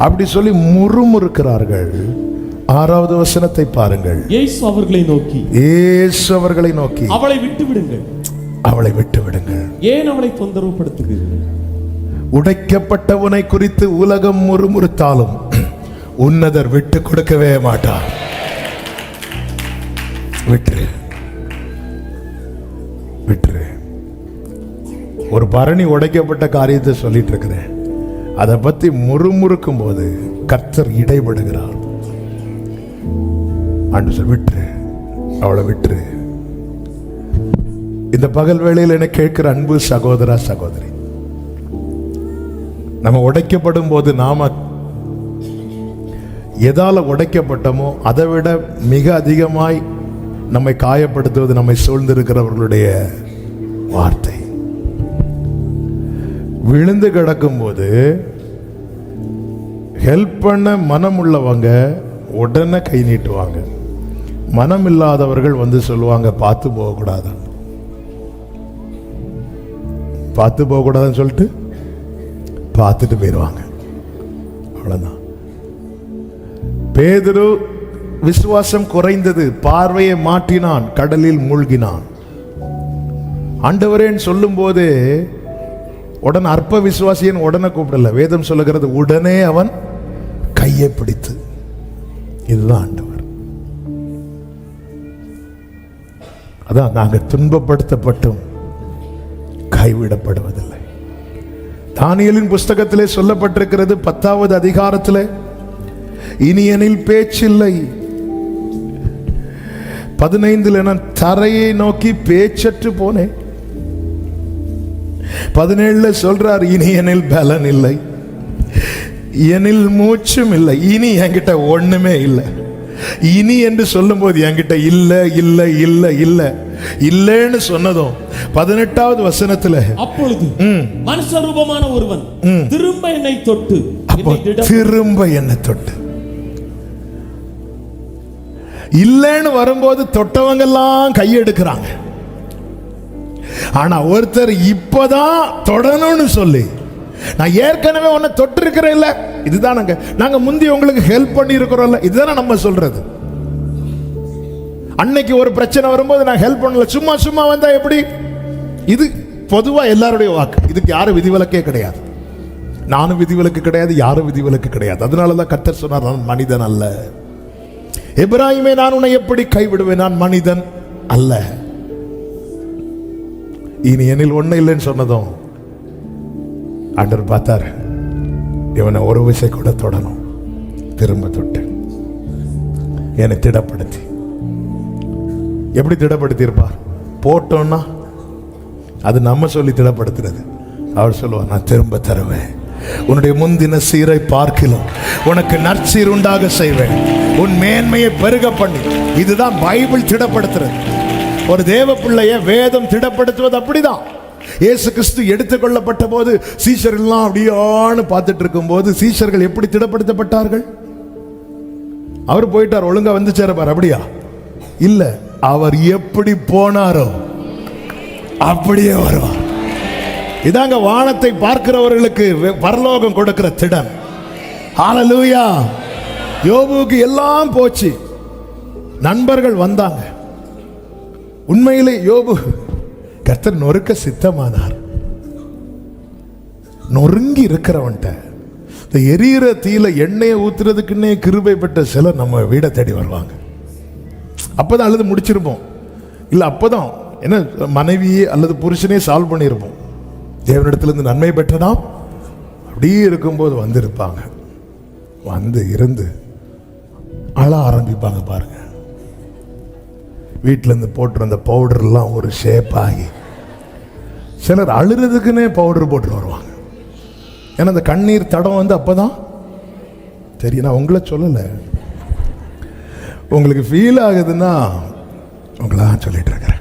அப்படி சொல்லி முறுமுறுக்கிறார்கள். 6வது வசனத்தை பாருங்கள். இயேசு அவர்களை நோக்கி, இயேசு அவர்களை நோக்கி, அவளை விட்டு விடுங்கள், அவளை விட்டு விடுங்கள், ஏன் அவளை தொந்தரவு படுத்துகிறீர்கள்? உடைக்கப்பட்டவனை குறித்து உலகம் முறுமுறுத்தாலும் உன்னதர் விட்டு கொடுக்கவே மாட்டார். விட்டுரு, விட்டுரு. ஒரு பரணி உடைக்கப்பட்ட காரியத்தை சொல்லிட்டு இருக்கிறேன். அதை பத்தி முறுமுறுக்கும் போது கர்த்தர் இடைபடுகிறார். ஆண்டு சொல், விட்டுரு, அவளை விட்டுரு. இந்த பகல் வேளையில் என கேட்கிற அன்பு சகோதரா சகோதரி, நம்ம உடைக்கப்படும் போது நாம எதால உடைக்கப்பட்டோமோ அதை விட மிக அதிகமாய் நம்மை காயப்படுத்துவது நம்மை சூழ்ந்திருக்கிறவர்களுடைய வார்த்தை. விழுந்து கிடக்கும் போது ஹெல்ப் பண்ண மனம் உள்ளவங்க உடனே கை நீட்டுவாங்க. மனம் இல்லாதவர்கள் வந்து சொல்லுவாங்க, பார்த்து போகக்கூடாது, பார்த்து போகக்கூடாதுன்னு சொல்லிட்டு பார்த்துட்டு போயிடுவாங்க. அவ்வளவுதான். பேதுரு விசுவாசம் குறைந்தது, பார்வையை மாற்றினான், கடலில் மூழ்கினான். ஆண்டவரேன்னு சொல்லும் போது உடனே அற்ப விசுவாசியன் உடனே கூப்பிடல. வேதம் சொல்லுகிறது உடனே அவன் கையை பிடித்து. இதுதான் ஆண்டவர். அதான் நாங்கள் துன்பப்படுத்தப்பட்டும் கைவிடப்படுவதில்லை. தானியேலின் புஸ்தகத்திலே சொல்லப்பட்டிருக்கிறது 10வது அதிகாரத்தில், இனி எனில் பேச்சில்லை. 15 நான் தரையை நோக்கி பேச்சற்று போனேன். 17 சொல்றார், இனி எனில் பலன் இல்லை, எனில் மூச்சும் இல்லை. இனி என்கிட்ட ஒண்ணுமே இல்லை. இனி என்று சொல்லும் போது என்கிட்ட இல்ல இல்ல இல்ல இல்ல இல்லன்னு சொன்னதும் 18வது வசனத்துல, அப்பொழுது மனுஷ ரூபமான ஒருவன் திரும்ப என்னை தொட்டு, திரும்ப என்னை தொட்டு. இல்லன்னு வரும்போது தொட்டவங்க எல்லாம் கையெடுக்கிறாங்க. ஆனா ஒருத்தர் இப்பதான் தொடணும்னு சொல்லி, நான் ஏற்கனவே உன்னை தொட்டு இருக்கிறேன் இல்ல, இதுதான் நாங்க முந்தி உங்களுக்கு ஹெல்ப் பண்ணி இருக்கிறோம்ல, இதுதானே நம்ம சொல்றது. அன்னைக்கு ஒரு பிரச்சனை வரும்போது நான் ஹெல்ப் பண்ணல, சும்மா சும்மா வந்தா எப்படி? இது பொதுவா எல்லாருடைய வாக்கு. இதுக்கு யாரும் விதிவிலக்கே கிடையாது. நானும் விதிவிலக்கு கிடையாது, யாரும் விதிவிலக்கு கிடையாது. அதனாலதான் கர்த்தர் சொன்னார், நான் மனிதன் அல்ல. எபிராயிமே, நான் உன்னை எப்படி கைவிடுவேன்? நான் மனிதன் அல்ல. இனி என்னில் ஒண்ணு இல்லைன்னு சொன்னதும் ஆண்டவர் பார்த்தார், இவனை ஒரு விசை கூட தொடணும். திரும்ப தொட்டு என்னை திடப்படுத்தி. எப்படி திடப்படுத்தி இருப்பார்? போட்டோம்னா அது நம்ம சொல்லி திடப்படுத்துறது. அவர் சொல்லுவார், நான் திரும்ப தருவேன், உன்னுடைய முந்தின சீரை பார்க்கிலும் உனக்கு நற்சீர் உண்டாக செய்வேன், உன் மேன்மையை பெருக பண்ணி. இதுதான் பைபிள் திடப்படுத்துறது. ஒரு தேவ பிள்ளைய வேதம் திடப்படுத்துவது அப்படிதான். இயேசு கிறிஸ்து எடுத்துக்கொள்ளப்பட்ட போது சீஷர்கள்லாம் அப்படியான்னு பார்த்துட்டு இருக்கும் போது சீஷர்கள் எப்படி திடப்படுத்தப்பட்டார்கள்? அவர் போயிட்டார், ஒழுங்கா வந்து சேரப்பார், அப்படியா? இல்ல, அவர் எப்படி போனாரோ அப்படியே வருவார். இதாங்க வானத்தை பார்க்கிறவர்களுக்கு பரலோகம் கொடுக்கிற திடம். ஹல்லேலூயா. யோபுவுக்கு எல்லாம் போச்சு, நண்பர்கள் வந்தாங்க. உண்மையிலே யோபு கர்த்தர் நொறுக்க சித்தமானார். நொறுங்கி இருக்கிறவன்ட்ட இந்த எரியிற தீயில எண்ணெயை ஊத்துறதுக்குன்னே கிருபை பெற்ற சிலர் நம்ம வீடை தேடி வருவாங்க. அப்பதான் அல்லது முடிச்சிருப்போம், இல்ல அப்பதான் என்ன மனைவியே அல்லது புருஷனே சால்வ் பண்ணியிருப்போம். தேவனிடத்திலிருந்து நன்மை பெற்றதாம் அப்படியே இருக்கும்போது வந்திருப்பாங்க. வந்து இருந்து அழ ஆரம்பிப்பாங்க. பாருங்க, வீட்டில் இருந்து போட்டு அந்த பவுடர்லாம் ஒரு ஷேப் ஆகி, சிலர் அழுறதுக்குன்னே பவுடர் போட்டு வருவாங்க. ஏன்னா அந்த கண்ணீர் தடம் வந்து அப்பதான் தெரியும். நான் உங்களை சொல்லலை, உங்களுக்கு ஃபீல் ஆகுதுன்னா உங்களா சொல்லிட்டு இருக்கிறேன்.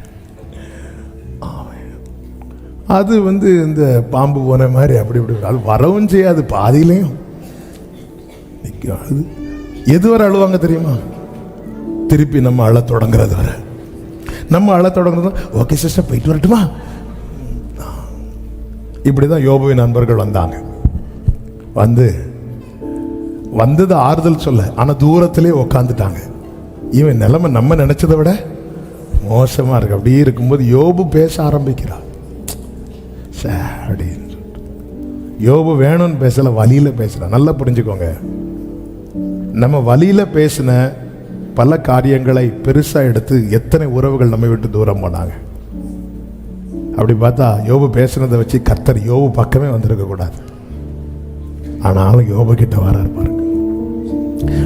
அது வந்து இந்த பாம்பு போன மாதிரி அப்படி இப்படி அது வரவும் செய்யாது, பாதியிலையும் நிற்கும். அது எதுவரை அழுவாங்க தெரியுமா? திருப்பி நம்ம அழ தொடங்குறது வர. நம்ம அழ தொடங்குறது, ஓகே சிஸ்டர் போயிட்டு வரட்டுமா? இப்படிதான் யோபுவின் நண்பர்கள் வந்தாங்க. வந்தது ஆறுதல் சொல்ல, ஆனா தூரத்திலே உக்காந்துட்டாங்க. இவன் நிலைமை நம்ம நினைச்சதை விட மோசமா இருக்கு. அப்படியே இருக்கும்போது யோபு பேச ஆரம்பிக்கிறார். அப்படின்னு யோபு வேணும்னு பேசல, வழியில பேசுறான். நல்லா புரிஞ்சுக்கோங்க, நம்ம வழியில பேசின பல காரியங்களை பெருசா எடுத்து எத்தனை உறவுகள் நம்ம விட்டு தூரம் போனாங்க. அப்படி பார்த்தா யோபு பேசுனதை வச்சு கர்த்தர் யோபு பக்கமே வந்திருக்க கூடாது. ஆனாலும் யோபு கிட்ட வராரு பாருங்க.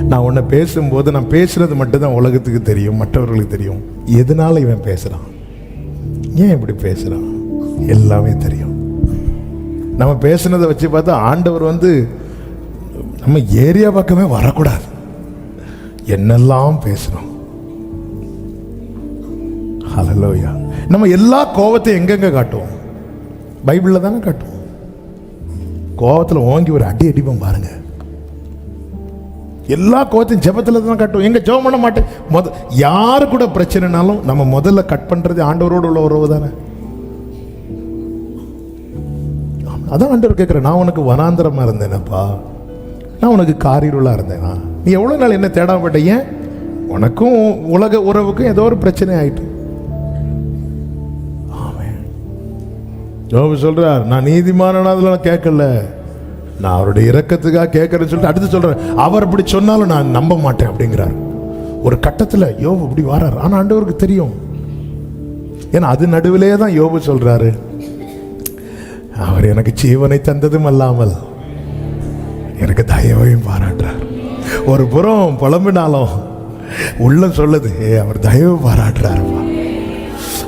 நான் உன்னை பேசும்போது நான் பேசுறது மட்டும்தான் உலகத்துக்கு தெரியும், மற்றவர்களுக்கு தெரியும். எதனால இவன் பேசுறான், ஏன் இப்படி பேசுறான், எல்லாமே தெரியும். நம்ம பேசுனதை வச்சு பார்த்தா ஆண்டவர் வந்து நம்ம ஏரியா பக்கமே வரக்கூடாது. என்னெல்லாம் பேசணும். ஹல்லேலூயா. நம்ம எல்லா கோவத்தையும் எங்கெங்க காட்டுவோம்? பைபிள்ல தானே காட்டுவோம். கோவத்தில் ஓங்கி ஒரு அடி அடிப்போம் பாருங்க. எல்லா கோவத்தையும் ஜெபத்துல தான் காட்டுவோம். எங்க ஜெபம் பண்ண மாட்டேன். யாரு கூட பிரச்சனைனாலும் நம்ம முதல்ல கட் பண்றது ஆண்டவரோடு உள்ள உறவு தானே. அதான் ஆண்டவர் கேட்கிறேன், நான் உனக்கு வனாந்தரமா இருந்தேனப்பா, நான் உனக்கு காரிருளா இருந்தேனா? நீ எவ்வளவு நாள் என்ன தேடாம போட்ட? ஏன்? உனக்கும் உலக உறவுக்கும் ஏதோ ஒரு பிரச்சனை ஆயிட்டு. யோபு சொல்றார், நான் நீதிமானதுல கேட்கல, நான் அவருடைய இரக்கத்துக்காக கேட்கறேன்னு சொல்லிட்டு அடுத்து சொல்றேன், அவர் அப்படி சொன்னாலும் நான் நம்ப மாட்டேன் அப்படிங்கிறார். ஒரு கட்டத்தில் யோபு இப்படி வரார். ஆனா ஆண்டவருக்கு தெரியும். ஏன்னா அது நடுவிலே தான் யோபு சொல்றாரு, அவர் எனக்கு ஜீவனை தந்ததும் அல்லாமல் எனக்கு தயவையும் பாராட்டுறார். ஒரு புறம் புலம்பினாலும் உள்ள சொல்லுது, அவர் தயவு பாராட்டுறாருப்பா.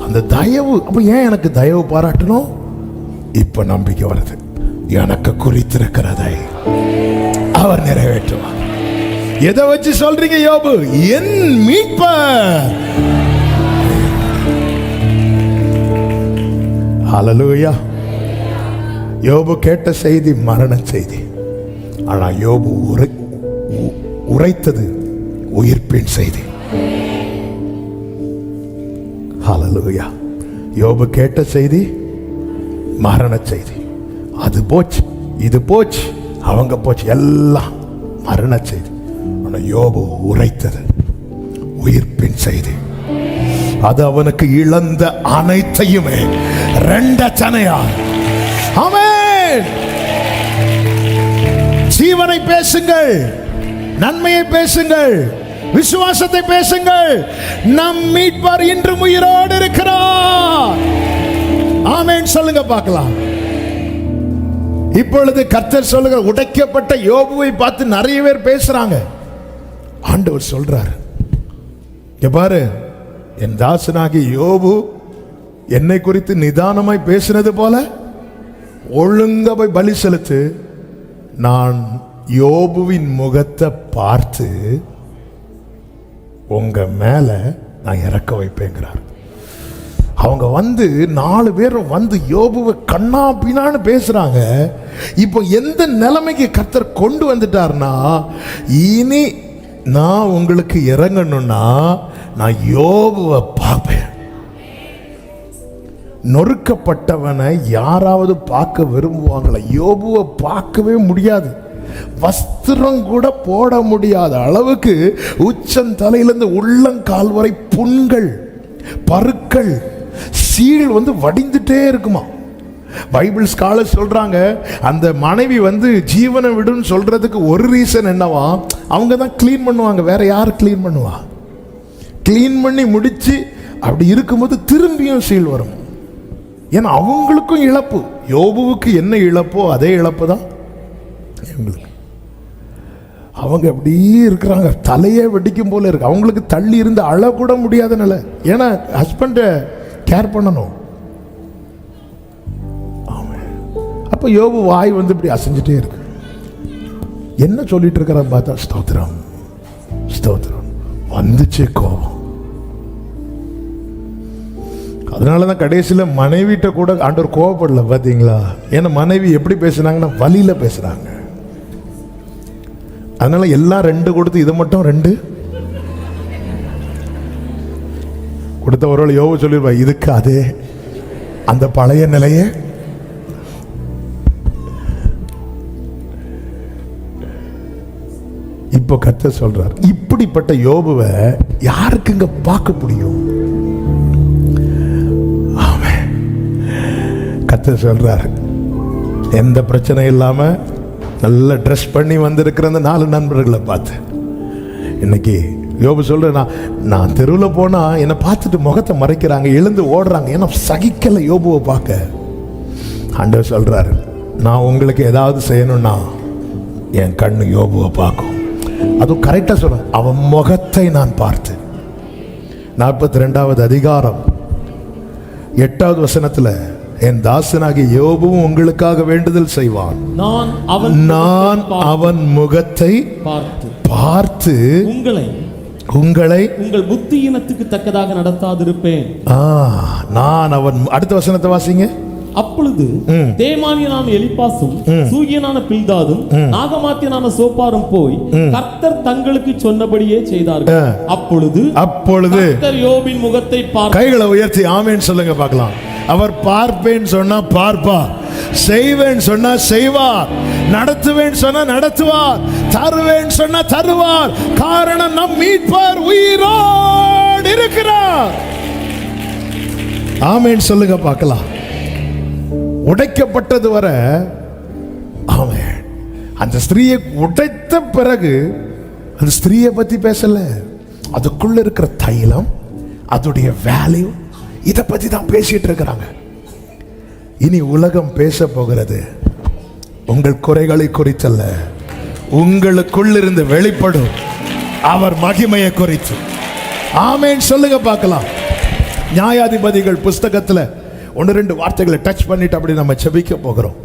அந்த தயவு, அப்ப ஏன் எனக்கு தயவு பாராட்டணும்? இப்ப நம்பிக்கை வருது, எனக்கு குறித்திருக்கிறதை அவர் நிறைவேற்றுவார். எதை வச்சு சொல்றீங்க யோபு? என் மீட்பர். ஹல்லேலூயா. யோபு கேட்ட செய்தி மரண செய்தி. ஆனா யோபு உரைத்தது உயிர்ப்பின் செய்தி. ஹல்லேலூயா. யோபு கேட்ட செய்தி மரண செய்தி. அது போச்சு, இது போச்சு, அவங்க போச்சு, எல்லாம் மரண செய்தி. ஆனா யோபு உரைத்தது உயிர்ப்பின் செய்தி. அது அவனுக்கு இழந்த அனைத்தையுமே ரெண்டச்சனையா. ஆமென். ஜீவனை பேசுங்கள், நன்மையை பேசுங்கள், விசுவாசத்தை பேசுங்கள். நம் மீட்பர் இன்றும் உயிரோடு இருக்கிறார். ஆமென் சொல்லுங்க பார்க்கலாம். இப்பொழுது கர்த்தர் சொல்லுங்க, உடைக்கப்பட்ட யோபுவை பார்த்து நிறைய பேர் பேசுறாங்க. ஆண்டவர் சொல்றார், பாரு, என் தாசனாகி யோபு என்னை குறித்து நிதானமாய் பேசினது போல ஒழுங்கா போய் பலி செலுத்து. நான் யோபுவின் முகத்தை பார்த்து உங்க மேல நான் இறக்க வைப்பேங்கிறார். அவங்க வந்து 4 பேர் வந்து யோபுவை கண்ணா பின்னான்னு பேசுறாங்க. இப்போ எந்த நிலைமைக்கு கர்த்தர் கொண்டு வந்துட்டார்னா, இனி நான் உங்களுக்கு இறங்கணும்னா நான் யோபுவை பார்ப்பேன். நொறுக்கப்பட்டவனை யாராவது பார்க்க விரும்புவாங்களா? யோபுவை பார்க்கவே முடியாது. வஸ்திரம் கூட போட முடியாத அளவுக்கு உச்சம் தலையிலிருந்து உள்ளங்கால் வரை புண்கள், பருக்கள், சீல் வந்து வடிந்துட்டே இருக்குமா. பைபிள் ஸ்காலர் சொல்றாங்க, அந்த மனைவி வந்து ஜீவனை விடுன்னு சொல்றதுக்கு ஒரு ரீசன் என்னவா, அவங்க தான் கிளீன் பண்ணுவாங்க. வேற யார் கிளீன் பண்ணுவா? கிளீன் பண்ணி முடிச்சு அப்படி இருக்கும்போது திரும்பியும் சீல் வரும். ஏன்னா அவங்களுக்கும் இழப்பு. யோபுவுக்கு என்ன இழப்போ அதே இழப்பு தான் எங்களுக்கு. அவங்க அப்படியே இருக்கிறாங்க, தலையே வெடிக்கும் போல இருக்கு. அவங்களுக்கு தள்ளி இருந்து அழக்கூட முடியாத நிலை. ஏன்னா ஹஸ்பண்டை கேர் பண்ணணும். அப்ப யோபு வாய் வந்து இப்படி அசைஞ்சிட்டே இருக்கு. என்ன சொல்லிட்டு இருக்கிற பார்த்தா, ஸ்தோத்திரம் ஸ்தோத்திரம். வந்துச்சு கோபம். அதனாலதான் கடைசியில் மனைவிட்ட கூட ஆண்டவர் கோபப்படல, பாத்தீங்களா? ஏன்னா மனைவி எப்படி பேசுனாங்கன்னா வலியில பேசுறாங்க. அதனால எல்லாம் 2 கொடுத்து இது மட்டும் 2 கொடுத்த. ஒரு யோபு சொல்லிருப்பா, இதுக்கு அதே அந்த பழைய நிலையே. இப்போ கர்த்தர் சொல்றார், இப்படிப்பட்ட யோபுவை யாருக்குங்க பார்க்க முடியும்? கர்த்தர் சொல்றார், எந்த பிரச்சனை இல்லாம நல்ல ட்ரெஸ் பண்ணி வந்திருக்கிற அந்த 4 நண்பர்களை பார்த்து இன்னைக்கு யோபு சொல்ற, நான் தெருவில் போனா என்னை பார்த்துட்டு முகத்தை மறைக்கிறாங்க, எழுந்து ஓடுறாங்க. ஏன்னா சகிக்கல யோபுவை பார்க்க. ஆண்டவர் சொல்றாரு, நான் உங்களுக்கு ஏதாவது செய்யணும்னா என் கண்ணு யோபுவை பார்க்கும். அதுவும் கரெக்டா சொல்ற, அவன் முகத்தை நான் பார்த்து. 42வது அதிகாரம் 8வது வசனத்துல என் தாசனாகிய யோபுவும் உங்களுக்காக வேண்டுதல் செய்வான். நான் அவன் முகத்தை பார்த்து உங்களை உங்கள் புத்தியினத்துக்கு தக்கதாக நடத்தாதிருப்பேன். நான் அவன். அடுத்த வசனத்தை வாசிங்க. அப்பொழுது தேமானியனான எலிப்பாசும் சூகியனான பில்தாதும் நாகமாத்தியனான சோப்பாரும் போய் கர்த்தர் தங்களுக்கு சொன்னபடியே செய்தார்கள். அப்பொழுது கர்த்தர் யோபின் முகத்தை பார்த்து, கைகளை உயர்த்தி ஆமென் சொல்லுங்க பார்க்கலாம். அவர் பார்ப்பேன் சொன்னா பார்ப்பார், செய்வேன் சொன்னா செய்வார், நடத்துவேன் சொன்னா நடத்துவார், தருவேன் சொன்னா தருவார். காரணம் நம் மீட்பர் உயிரோடு இருக்கிறார். ஆமென் சொல்லுங்க பார்க்கலாம். உடைக்கப்பட்டது வர ஆமென். அந்த ஸ்திரீயை உடைத்த பிறகு அந்த ஸ்திரீயை பத்தி பேசல, அதுக்குள்ள இருக்கிற தைலம், அதோடைய வேல்யூ, இதை பத்தி தான் பேசிட்டு இருக்கிறாங்க. இனி உலகம் பேச போகிறது உங்கள் குறைகளை குறித்தல்ல, உங்களுக்குள்ளிருந்து வெளிப்படும் அவர் மகிமையை குறித்து. ஆமென் சொல்லுங்க பார்க்கலாம். நியாயாதிபதிகள் புஸ்தகத்துல 1-2 வார்த்தைகளை டச் பண்ணிட்டு அப்படி நம்ம செபிக்க போகிறோம்.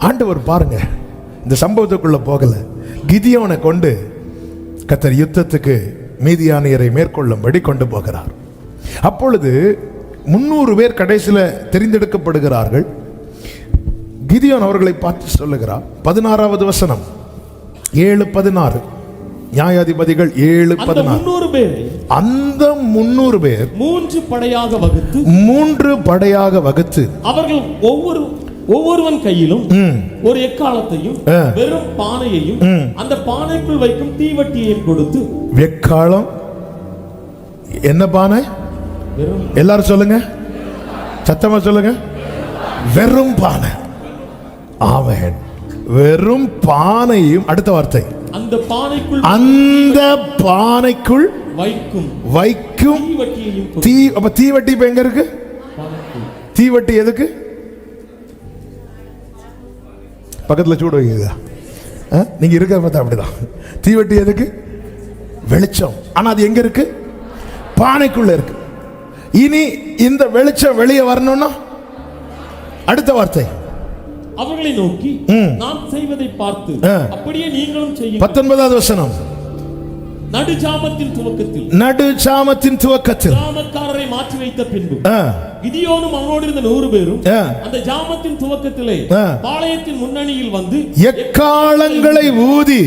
ஆண்டவர் பாருங்க, இந்த சம்பவத்துக்குள்ள போகல, கிதியோனை கொண்டு கர்த்தர் யுத்தத்துக்கு மீதியானியரை மேற்கொள்ளும்படி கொண்டு போகிறார். அப்பொழுது 300 பேர் கடைசியில் தெரிந்தெடுக்கப்படுகிறார்கள். கிதியோன் அவர்களை பார்த்து சொல்லுகிறார். 16வது வசனம், 7:16. நியாயாதிபதிகள் 7:16. அந்த 300 பேர் 3 படையாக வகுத்து அவர்கள் ஒவ்வொருவன் கையிலும் ஒரு எக்காலத்தையும் வெறும் பானையையும் அந்த பானைக்குள் வைக்கும் தீவட்டியையும் கொடுத்து. எக்காலம் என்ன பானை? எல்லாரும் சொல்லுங்க, சத்தமா சொல்லுங்க. வெறும் பானை. ஆமென். வெறும் பானையும். அடுத்த வார்த்தை, அந்த பானைக்குள் வைக்கும் தீ. அப்ப தீவட்டி இப்ப எங்க இருக்கு? தீவட்டி எதுக்கு? பக்கத்துல சூடு வைக்குதா? நீங்க இருக்க பார்த்தா அப்படிதான். தீவட்டி எதுக்கு? வெளிச்சம். ஆனா அது எங்க இருக்கு? பானைக்குள்ள இருக்கு. இனி இந்த வெளிச்சம் வெளியே வரணும்னா அடுத்த வார்த்தை, அவர்களை நோக்கி நான் செய்வதை பார்த்து அப்படியே நீங்களும் செய்யுங்கள். 19வது வசனம், நடுஜாமத்தின் துவக்கத்தில் ஜாமக்காரரை மாற்றி வைத்த பின்பு கிதியோனும் அவனோடு இருந்த 100 பேரும் அந்த ஜாமத்தின் துவக்கத்திலே பாளையத்தின் முன்னணியில் வந்து எக்காளங்களை ஊதி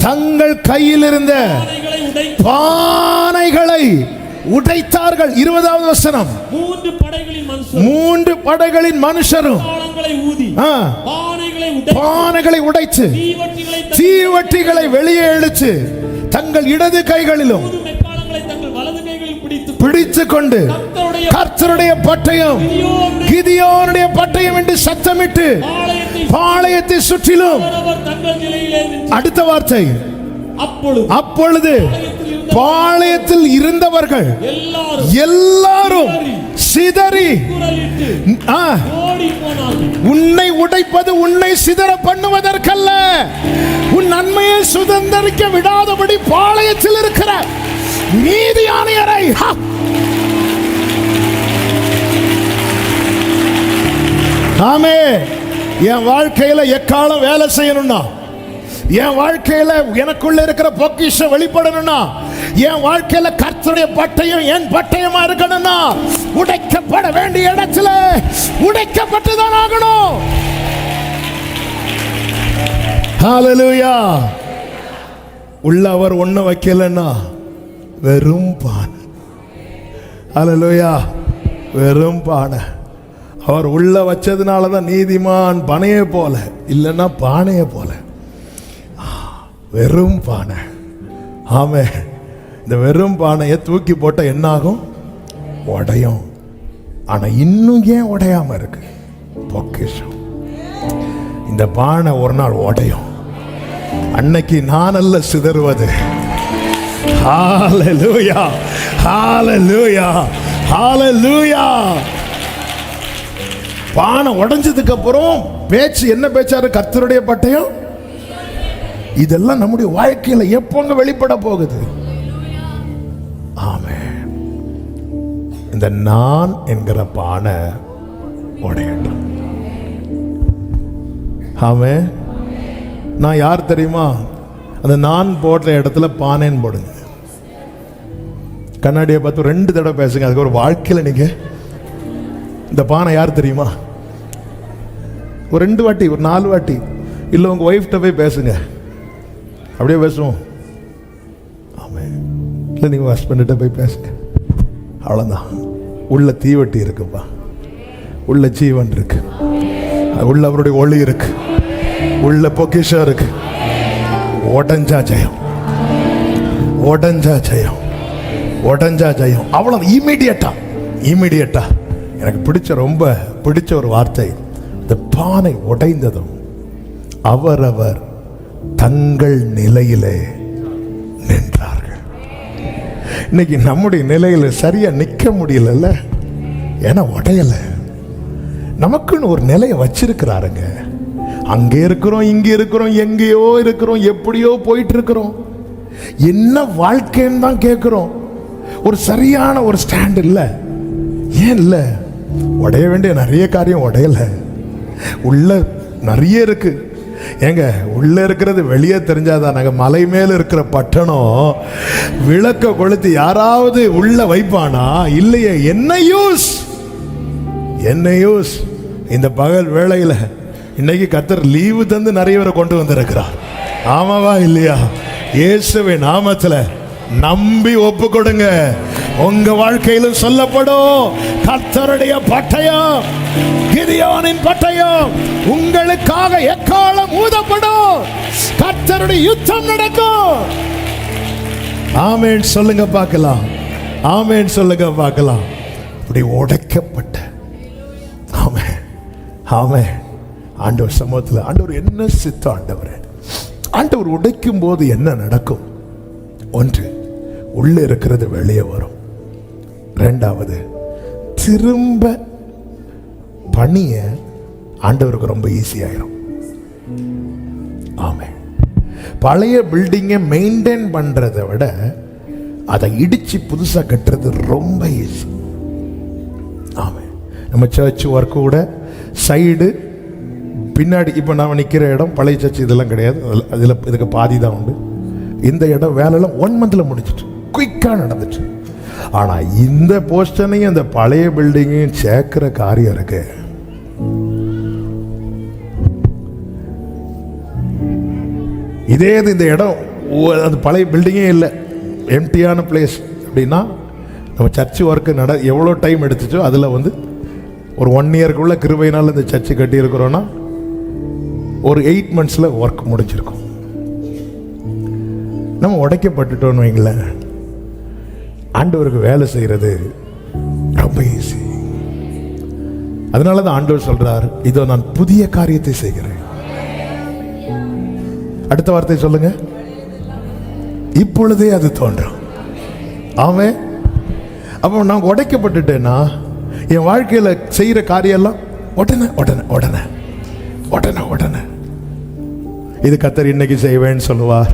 தங்கள் கையில் இருந்த பானைகளை உடைத்தார்கள். 20வது வசனம், 3 படைகளின் மனுஷரும் பானைகளை உடைத்து தீவட்டிகளை வெளியே இழுத்து தங்கள் இடது கைகளிலும் பிடித்துக் கொண்டு கர்த்தருடைய பட்டயம், கிதியோனுடைய பட்டயம் என்று சத்தமிட்டு பாளையத்தை சுற்றிலும். அடுத்த வார்த்தை, அப்பொழுது பாளையத்தில் இருந்தவர்கள் எல்லாரும் சிதறி. உன்னை உடைப்பது உன்னை சிதற பண்ணுவதற்கல்ல, உன் நன்மையை சுதந்திரிக்க விடாதபடி பாளையத்தில் இருக்கிற மீதியானியரை. ஆமே. என் வாழ்க்கையில எக்காலம் வேலை செய்யணும்னா, என் வாழ்க்கையில எனக்குள்ள இருக்கிற பொக்கிஷம் வெளிப்படணும்னா, என் வாழ்க்கையில கர்த்தருடைய பட்டயம் என் பட்டயமா இருக்கணும்னா, உடைக்கப்பட வேண்டிய இடத்துல உடைக்கப்பட்டுதான் ஆகணும். ஹalleluya. உள்ள அவர் ஒண்ணு வைக்கலன்னா வெறும் பானை. ஹalleluya. வெறும் பானை. அவர் உள்ள வச்சதுனாலதான் நீதிமான் பனையை போல, இல்லைன்னா பானையை போல. வெறும் பானை. ஆமே. இந்த வெறும் பானையை தூக்கி போட்ட என்ன ஆகும்? உடையும். ஆனா இன்னும் ஏன் உடையாம இருக்கு? பொக்கிஷம். இந்த பானை ஒரு நாள் உடையும். அன்னைக்கு நான் அல்ல சிதறுவது. ஹalleluya, ஹalleluya, ஹalleluya. பானை உடைஞ்சதுக்கு அப்புறம் பேச்சு என்ன பேச்சாரு? கர்த்தருடைய பட்டயம். இதெல்லாம் நம்முடைய வாழ்க்கையில எப்போங்க வெளிப்பட போகுது? ஆமென். இந்த நான் என்கிற பானை உடையட்டும். ஆமென். நான் யார் தெரியுமா? அந்த நான் போடுற இடத்துல பானைன்னு போடுங்க. கண்ணாடியை பார்த்து 2 தடவை பேசுங்க. அதுக்கு ஒரு வாழ்க்கையில் நீங்க இந்த பானை யார் தெரியுமா? ஒரு 2 வாட்டி, ஒரு 4 வாட்டி, இல்லை உங்க ஒய்ஃப்ட்ட போய் பேசுங்க. அப்படியே பேசுவோம். ஆமாம். இல்லை நீங்கள் ஹஸ்பண்ட்ட போய் பேசுங்க. அவ்வளோதான். உள்ள தீவட்டி இருக்குப்பா, உள்ள ஜீவன் இருக்கு, உள்ள அவருடைய ஒளி இருக்கு, உள்ள பொக்கிஷம் இருக்கு. உடஞ்சா ஜெயம், உடஞ்சா ஜெயம், உடஞ்சா ஜெயம். அவ்வளோ இமீடியட்டா. எனக்கு ரொம்ப பிடிச்ச ஒரு வார்த்தை, இந்த பானை உடைந்ததும் அவரவர் தங்கள் நிலையிலே நின்றார்கள். இன்னைக்கு நம்முடைய நிலையில சரியா நிக்க முடியல, ஏன்னா உடையல. நமக்குன்னு ஒரு நிலையை வச்சிருக்கிறாருங்க. அங்கே இருக்கிறோம், இங்கே இருக்கிறோம், எங்கேயோ இருக்கிறோம், எப்படியோ போயிட்டு இருக்கிறோம். என்ன வாழ்க்கைன்னு தான் கேட்கிறோம். ஒரு சரியான ஒரு ஸ்டாண்ட் இல்லை. ஏன் இல்லை? உடைய வேண்டிய நிறைய காரியம் உடையல. உள்ள நிறைய இருக்கு. ஏங்க, உள்ள இருக்கிறது வெளியே தெரிஞ்சாதான். நாங்க மலை மேல இருக்கிற பட்டணம் விளக்க கொளுத்தி யாராவது உள்ள வைப்பானா? இல்லையே. என்ன யூஸ்? இந்த பகல் வேளையில இன்னைக்கு கர்த்தர் லீவு தந்து நிறைய பேரை கொண்டு வந்திருக்கிறார். ஆமாவா இல்லையா? இயேசுவின் நாமத்துல நம்பி ஒப்பு கொடுங்க. உங்க வாழ்க்கையிலும் சொல்லப்படும், கர்த்தருடைய பட்டயம், கிதியோனின் பட்டயம் உங்களுக்காக எக்காலம் ஊதப்படும். கர்த்தருடைய யுத்தம் நடக்கும். ஆமென் சொல்லுங்க பார்க்கலாம். ஆமென் சொல்லுங்க பார்க்கலாம். இப்படி உடைக்கப்பட்ட ஆமென் ஆண்டவர் சமூகத்தில், ஆண்டவர் என்ன சித்தம்? ஆண்டவர் உடைக்கும் போது என்ன நடக்கும்? ஒன்று, உள்ள இருக்கிறது வெளியே வரும். 2வது, திரும்ப பணிய ஆண்டவருக்கு ரொம்ப ஈஸியாயிரும். ஆமென். பழைய பில்டிங்கை மெயின்டைன் பண்றதை விட அதை இடிச்சு புதுசா கட்டுறது ரொம்ப ஈஸி. ஆமென். நம்ம சர்ச் ஒர்க்கு கூட சைடு பின்னாடி, இப்போ நான் நிற்கிற இடம் பழைய சர்ச், இதெல்லாம் கிடையாது. இதுக்கு பாதி தான் உண்டு. இந்த இடம் வேலையெல்லாம் 1 மந்த்ல முடிச்சிட்டு குயிக்காக நடந்துச்சு. ஆனால் இந்த போஸ்டனையும் அந்த பழைய பில்டிங்கையும் சேர்க்கிற காரியம் இருக்கு. இதே இந்த இடம் அந்த பழைய பில்டிங்கே இல்லை, எம்டியான பிளேஸ் அப்படின்னா நம்ம சர்ச் ஒர்க்கு எவ்வளோ டைம் எடுத்துச்சோ அதில் ஒரு 1 இயர்க்குள்ள கிருபையினால் இந்த சர்ச்சு கட்டி இருக்கிறோன்னா ஒரு 8 மந்த்ஸில் ஒர்க் முடிஞ்சிருக்கும். நம்ம உடைக்கப்பட்டுட்டோன்னு வைங்களேன், ஆண்டவருக்கு வேலை செய்கிறது ரொம்ப ஈஸி. அதனால தான் ஆண்டவர் சொல்றார், இதோ நான் புதிய காரியத்தை செய்கிறேன். அடுத்த வார்த்தை சொல்லுங்க, இப்பொழுதே அது தோன்றும். ஆமென். அப்போ நான் உடைக்கப்பட்டுட்டேன்னா என் வாழ்க்கையில செய்யற காரியம் எல்லாம் உடனே உடனே உடனே உடனே உடனே. இது கர்த்தர் இன்னைக்கு செய்வேன்னு சொல்லுவார்,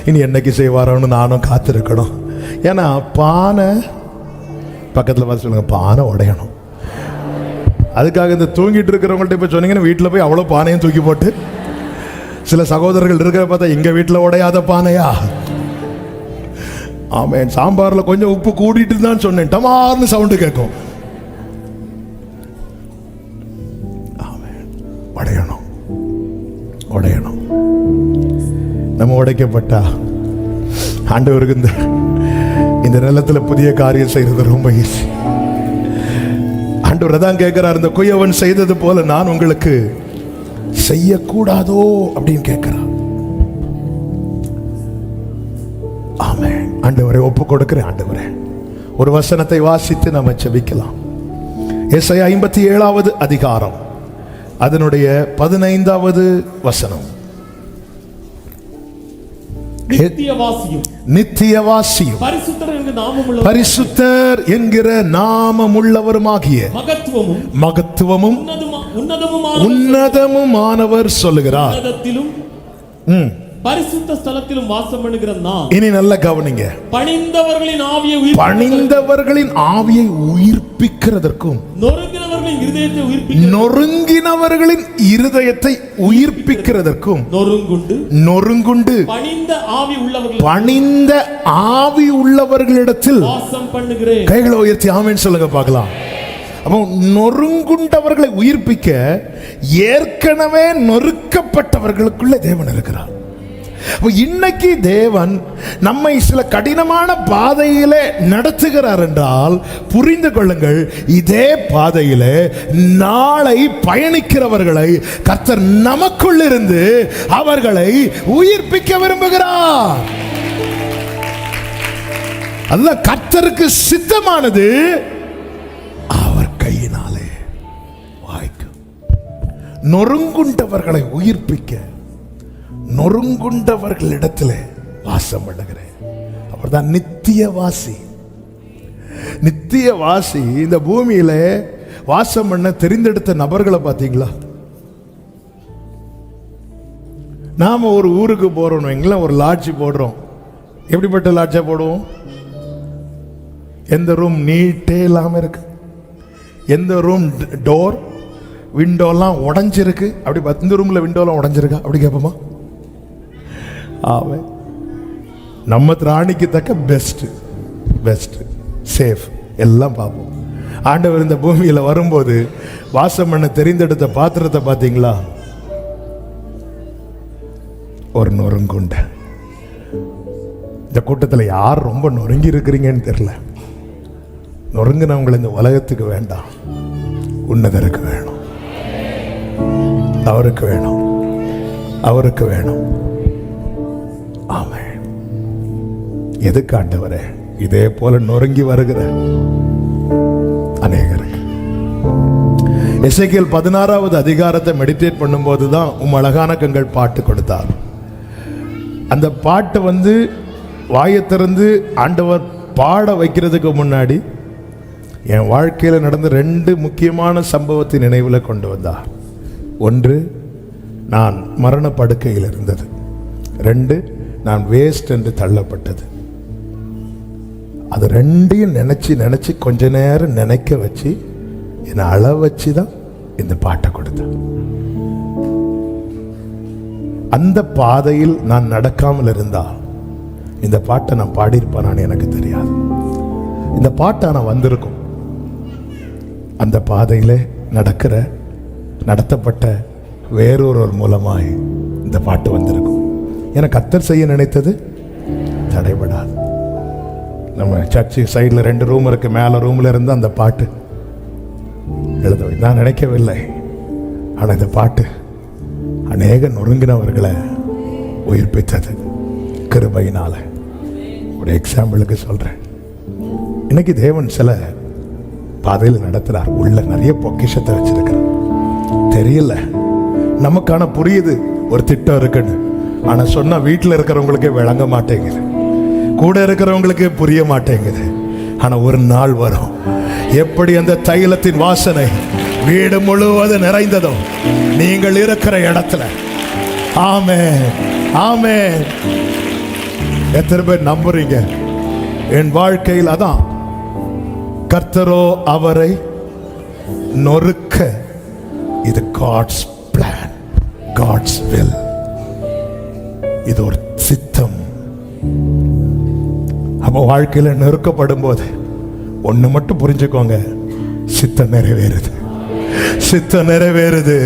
இனி என்னைக்கு செய்வாரோன்னு நானும் காத்திருக்கணும். ஏன்னா பானை பக்கத்தில் பார்த்து சொல்லுங்க, பானை உடையணும். அதுக்காக இந்த தூங்கிட்டு இருக்கிறவங்கள்ட்ட இப்போ சொன்னீங்கன்னா வீட்டில் போய் அவ்வளோ பானையும் தூக்கி போட்டு, சில சகோதரர்கள் இருக்கிற பார்த்தா எங்க வீட்டில் உடையாத பானையா? ஆமென். சாம்பாரில் கொஞ்சம் உப்பு கூட்டிட்டு தான் சொன்னேன், டமார்னு சவுண்டு கேட்கும். உடையணும் உடையணும். நம்ம உடைக்கப்பட்டா ஆண்டவருக்கு இந்த நிலத்துல புதிய காரியம் செய்யறது ரொம்ப ஈஸி. ஆண்டவர் தான் கேட்கிறார், இந்த குயவன் செய்தது போல நான் உங்களுக்கு செய்யக்கூடாதோ அப்படின்னு கேட்கிறார். ஆமென். ஆண்டவரை ஒப்பு கொடுக்கிறேன். ஆண்டவரே, ஒரு வசனத்தை வாசித்து நம்ம ஜெபிக்கலாம். ஏசாயா 57வது அதிகாரம் அதனுடைய 15வது வசனம். நித்தியவாசியும் பரிசுத்தர் என்கிற நாமமுள்ளவருமாகிய மகத்துவமும் உன்னதமுமானவர் சொல்லுகிறார். பரிசுத்த ஸ்தலத்திலும் வாசம் பண்ணுகிற நான். இனி நல்ல கவனிங்க. பணிந்தவர்களின் ஆவியை உயிர்ப்பிக்கிறதற்கும் நொறுங்கினவர்களின் இருதயத்தை உயிர்ப்பிக்க நொறுங்கினவர்களின் இருதயத்தை உயிர்ப்பிக்கிறதற்கும் நொறுங்குண்டு பணிந்த ஆவி உள்ளவர்களிடத்தில் வாசம் பண்ணுகிறேன். கைகளை உயர்த்தி ஆமென் சொல்லுங்க பார்க்கலாம். அப்போ நொறுங்குண்டவர்களை உயிர்ப்பிக்க ஏற்கனவே நொறுக்கப்பட்டவர்களுக்குள்ள தேவன் இருக்கிறார். இன்னைக்கு தேவன் நம்மை சில கடினமான பாதையிலே நடத்துகிறார் என்றால் புரிந்து கொள்ளுங்கள், இதே பாதையிலே நாளை பயணிக்கிறவர்களை கர்த்தர் நமக்குள் இருந்து அவர்களை உயிர்ப்பிக்க விரும்புகிறார். அல்ல, கர்த்தருக்கு சித்தமானது அவர் கையினாலே வாய்க்கும். நொறுங்குண்டவர்களை உயிர்ப்பிக்க நொறுங்குண்டவர்களிடத்திலே வாசம் பண்ணுகிறேன். அவர் தான் நித்தியவாசி. நித்தியவாசி இந்த பூமியில வாசம் பண்ண தெரிந்தெடுத்த நபர்களை பார்த்தீங்களா? நாம ஒரு ஊருக்கு போறோம், எங்களை ஒரு லாட்ஜ் போடுறோம். எப்படிப்பட்ட லாட்ஜா போடுவோம்? எந்த ரூம் நீட்டே இல்லாம இருக்கு, எந்த ரூம் டோர் விண்டோலாம் உடஞ்சிருக்கு, அப்படி பார்த்து இந்த ரூம்ல விண்டோலாம் உடஞ்சிருக்கா அப்படி கேட்போமா? ஆவே நம்ம திராணிக்கு தக்க பெஸ்ட் சேஃப் எல்லாம் பார்ப்போம். ஆண்டவர் இந்த பூமியில வரும்போது வாசம் பண்ண தெரிந்தெடுத்த பாத்திரத்தை பார்த்தீங்களா? ஒரு நொறுங்குண்ட. இந்த கூட்டத்தில் யார் ரொம்ப நொறுங்கி இருக்கிறீங்கன்னு தெரியல. நொறுங்குனவங்களை இந்த உலகத்துக்கு வேண்டாம், உன்னதருக்கு வேணும், அவருக்கு வேணும், அவருக்கு வேணும். ஆமென். எதுக்கு ஆண்டவரே? இதே போல நொறுங்கி வருகிற அநேகருக்கு. எசேக்கியேல் 16வது அதிகாரத்தை மெடிடேட் பண்ணும்போது தான் அழகான கண்கள் பாட்டு கொடுத்தார். அந்த பாட்டை வாயை திறந்து ஆண்டவர் பாட வைக்கிறதுக்கு முன்னாடி என் வாழ்க்கையில் நடந்த 2 முக்கியமான சம்பவத்தை நினைவில் கொண்டு வந்தார். ஒன்று, நான் மரண படுக்கையில் இருந்தது. 2, நான் வேஸ்ட் என்று தள்ளப்பட்டது. அது 2ஐயும் நினைச்சு கொஞ்ச நேரம் நினைக்க வச்சு என்னை அழ வச்சு தான் இந்த பாட்டை கொடுத்தேன். அந்த பாதையில் நான் நடக்காமல் இருந்தால் இந்த பாட்டை நான் பாடியிருப்பானான்னு எனக்கு தெரியாது. இந்த பாட்டை நான் வந்திருக்கும். அந்த பாதையிலே நடத்தப்பட்ட வேறொரு மூலமாய் இந்த பாட்டு வந்திருக்கும். எனக்கு கர்த்தர் செய்ய நினைத்தது தடைபடாது. நம்ம சர்ச்சு சைடில் 2 ரூம் இருக்கு, மேலே ரூமில் இருந்து அந்த பாட்டு எழுத நான் நினைக்கவில்லை. ஆனால் இந்த பாட்டு அநேக நொறுங்கினவர்களை உயிர்ப்பித்தது கிருபையினால. ஒரு எக்ஸாம்பிளுக்கு சொல்கிறேன். இன்னைக்கு தேவன் சில பாதையில் நடத்துகிறார். உள்ள நிறைய பொக்கிஷத்தை வச்சிருக்கிறார். தெரியல, நமக்கான புரியுது ஒரு திட்டம் இருக்குன்னு. ஆனால் சொன்னால் வீட்டில் இருக்கிறவங்களுக்கே விளங்க மாட்டேங்குது, கூட இருக்கிறவங்களுக்கே புரிய மாட்டேங்குது. ஆனால் ஒரு நாள் வரும், எப்படி அந்த தைலத்தின் வாசனை வீடு முழுவதும் நிறைந்ததோ நீங்கள் இருக்கிற இடத்துல. ஆமென், ஆமென். எத்தனை பேர் நம்புறீங்க? என் வாழ்க்கையில் அதான். கர்த்தரோ அவரை நொறுக்க. இது காட்ஸ் பிளான், காட்ஸ் வில். இது ஒரு சித்தம். அப்போ வாழ்க்கையில நெருக்கப்படும் போது ஒண்ணு மட்டும் புரிஞ்சுக்கோங்க, சித்தம் நிறைவேறுது, சித்தம் நிறைவேறுது,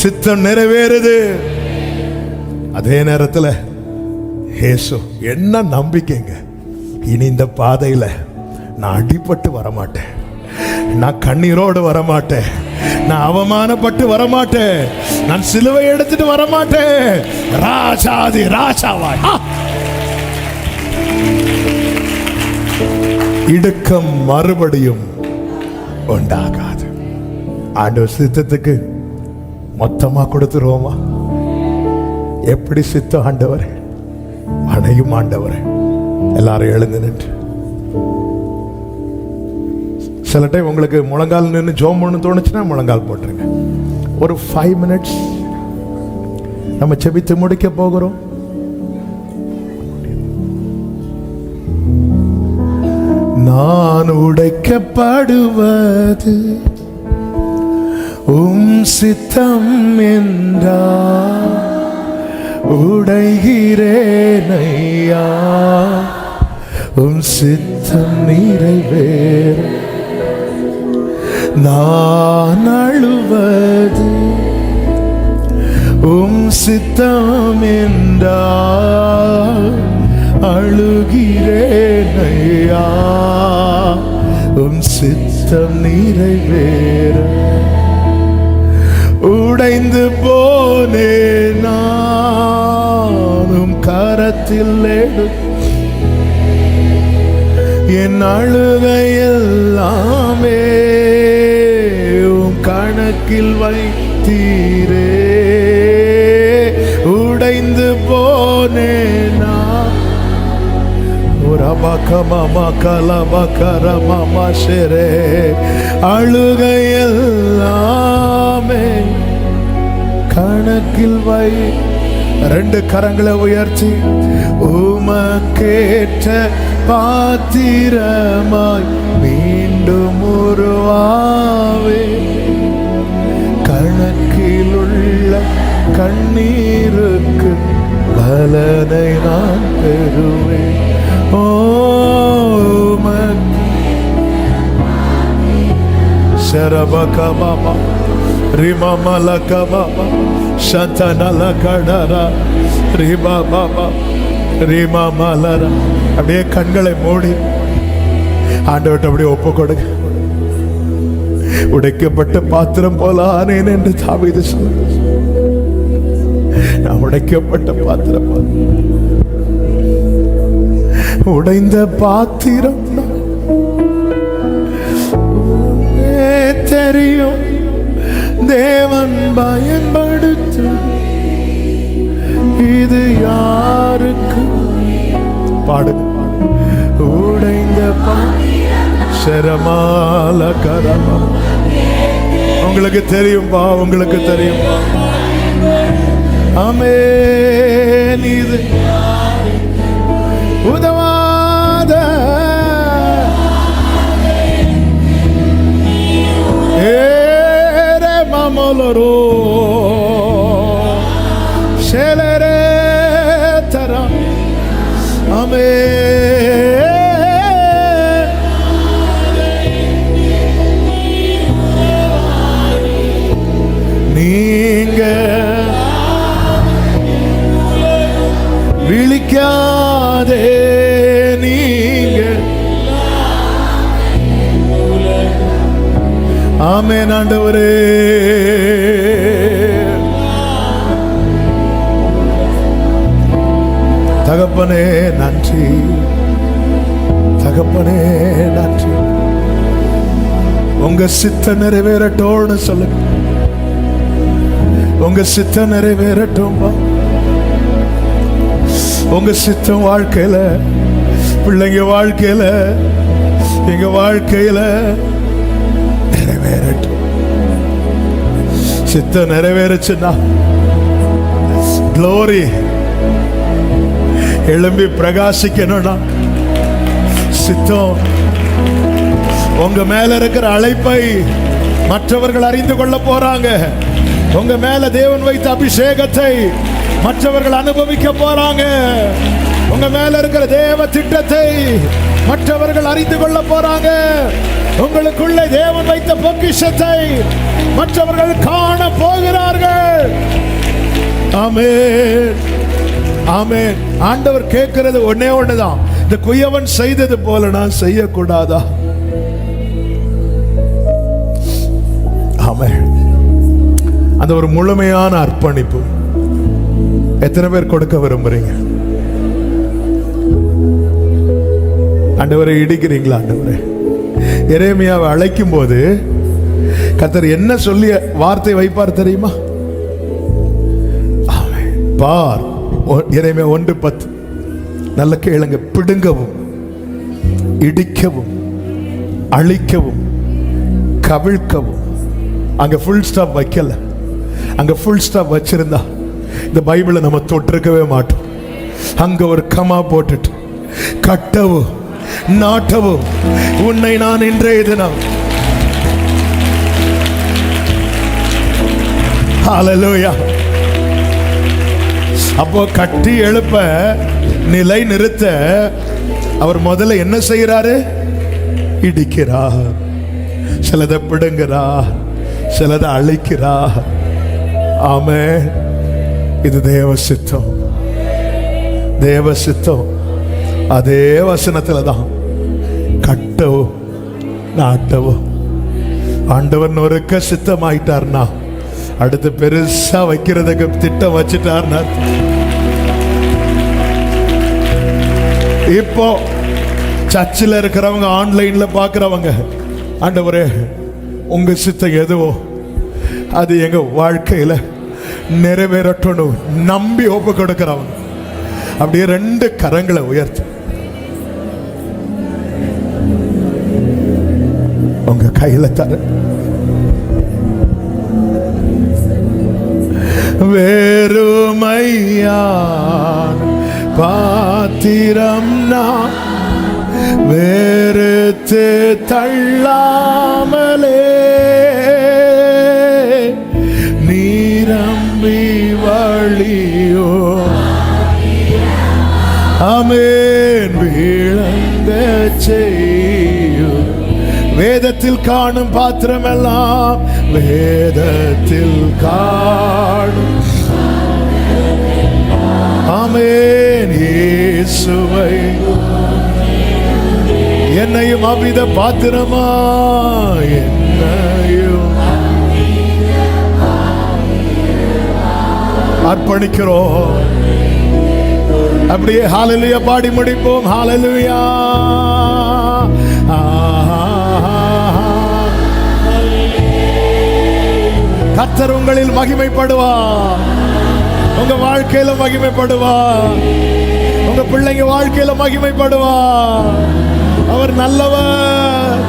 சித்தம் நிறைவேறுது. அதே நேரத்தில் இயேசு என்ன நம்பிக்கைங்க, இனி இந்த பாதையில நான் அடிபட்டு வரமாட்டேன், நான் கண்ணீரோடு வரமாட்டேன், நான் அவமானப்பட்டு வரமாட்டேன், நான் சிலுவை எடுத்துட்டு வரமாட்டேன். ராஜாதி ராஜாவாய் இடுக்கம் மறுபடியும் உண்டாகாது. ஆண்டவர் சித்தத்துக்கு மொத்தமா கொடுத்துருவோமா? எப்படி சித்தம் ஆண்டவர் அணையும் ஆண்டவர். எல்லாரும் எழுந்து நின்று சில டைம் உங்களுக்கு முழங்கால் நின்று ஜோம் பண்ணு தோணுச்சுன்னா முழங்கால் போட்டுருங்க. ஒரு 5 மினிட்ஸ் நம்ம செபித்து முடிக்க போகிறோம். நான் உடைக்கப்படுவது உம் சித்தம் என்றா உடைகிறேனையா, உம் சித்தம் நிறைவேற நான் அழுவது உம் சித்தம் என்றால் அழுகிறேனையா, உம் சித்தம் நிறைவேற உடைந்து போனே நானும் கரத்தில் எடு என் அழுகையெல்லாமே உம் கணக்கில் வைத்தீரே, உடைந்து போனே நான் அழுகையெல்லாமே கணக்கில் வை. ரெண்டு கரங்களை உயர்த்தி உமக்கேற்ற பாத்திரமாய் மீண்டும் உருவாவே, கணக்கில் உள்ள கண்ணீருக்கு பலனை நான் பெறுவேன். ஓ சரபகபாபா ரிமமலகபாபா சந்தனலகடரா ரிபாபாபா ரிமமலரா. அப்படியே கண்களை மூடி ஆண்டவர்கிட்ட அப்படியே ஒப்பு கொடுங்க. உடைக்கப்பட்ட பாத்திரம் போல ஆனேன் என்று தாவீது சொல்லுங்க. நான் உடைக்கப்பட்ட பாத்திரம் போல, உடைந்த பாத்திரம் தெரியும் தேவன் பயன்படுத்து. இது யாருக்கு பாடுங்க. உடைந்த சரமால கரமா. உங்களுக்கு தெரியும்பா, உங்களுக்கு தெரியும்பா. ஆமென். இது உதவாத ஏரே மாமலரோ ஷேலரே தரா. ஆமென். நீங்க விழிக்காதே, நீங்க ஆமென். ஆண்டவரே தகப்பனே நன்றி, தகப்பனே நன்றி. உங்க சித்த நிறைவேறட்டோன்னு சொல்லுங்க. உங்க சித்தம் நிறைவேறட்டும். உங்க சித்தம் வாழ்க்கையில, பிள்ளைங்க வாழ்க்கையில, எங்க வாழ்க்கையில நிறைவேறட்டும். சித்தம் நிறைவேறச்சுன்னா க்ளோரி எழும்பி பிரகாசிக்கணும்னா சித்தம் உங்க மேல இருக்கிற அழைப்பை மற்றவர்கள் அறிந்து கொள்ள போறாங்க. உங்க மேல தேவன் வைத்த அபிஷேகத்தை மற்றவர்கள் அனுபவிக்க போறாங்க. உங்க மேல இருக்கிற தேவ திட்டத்தை மற்றவர்கள் அறிந்து கொள்ள போறாங்க. உங்களுக்குள்ளே தேவன் வைத்த பொக்கிஷத்தை மற்றவர்கள் காண போகிறார்கள். ஆமென், ஆமென். ஆண்டவர் கேட்கிறது ஒன்னே ஒண்ணுதான். இந்த குயவன் செய்தது போல நான் செய்யக்கூடாதா? ஆமென். அந்த ஒரு முழுமையான அர்ப்பணிப்பு எத்தனை பேர் கொடுக்க விரும்புறீங்க? ஆண்டவரை இடிக்கிறீங்களா? ஆண்டவரே, எரேமியாவை அழைக்கும் போது கர்த்தர் என்ன சொல்லி வார்த்தை வைப்பார் தெரியுமா? பார், எரேமியா 1:10 நல்ல கேளுங்க. பிடுங்கவும், இடிக்கவும், அழிக்கவும், கவிழ்க்கவும். அங்க ஃபுல் ஸ்டாப் வைக்கல. அங்க ஃபுல் ஸ்டாப் வச்சிருந்தா இந்த பைபிளை நம்ம தொட்டிருக்கவே மாட்டோம். அங்க ஒரு கமா போட்டுட்டு கட்டவும் நாட்டவும் உன்னை நான் இன்றைய தினம் ஹalleluya. அப்போ கட்டி எழுப்ப, நிலை நிறுத்த அவர் முதல்ல என்ன செய்யறாரு? இடிக்கிறார். சிலதை பிடுங்கிறார், சிலதை அழிக்கிறார். ஆமென். இது தேவ சித்தம், தேவ சித்தம். அதே வசனத்துல தான் கட்டவோ நாட்டவோ ஆண்டவர் நொறுக்க சித்தமாயிட்டார்னா அடுத்து பெருசா வைக்கிறதுக்கு திட்டம் வச்சுட்டார்னா. இப்போ சர்ச்சில் இருக்கிறவங்க, ஆன்லைன்ல பார்க்கிறவங்க, ஆண்டவரே உங்க சித்தம் எதுவோ அது எங்க வாழ்க்கையில நிறைவேறட்டும் நம்பி ஒப்பு கொடுக்கிறவங்க அப்படியே 2 கரங்களை உயர்த்து. உங்க கையில தர வேறுமையான் பாத்திரம் நான் வேறுத்து தள்ளாமலே நீரம்பி வழியோ ஆமென் விளங்க செய்யும். வேதத்தில் காணும் பாத்திரமெல்லாம் வேதத்தில் காணும். ஆமென். இயேசுவை என்னையும் அவித பாத்திரமா என்னையும் அர்ப்பணிக்கிறோம். அப்படியே ஹalleluya பாடி முடிப்போம். ஹalleluya. கர்த்தர் உங்களில் மகிமைப்படுவார். உங்க வாழ்க்கையில மகிமைப்படுவார். உங்க பிள்ளைங்க வாழ்க்கையில மகிமைப்படுவார். அவர் நல்லவர்,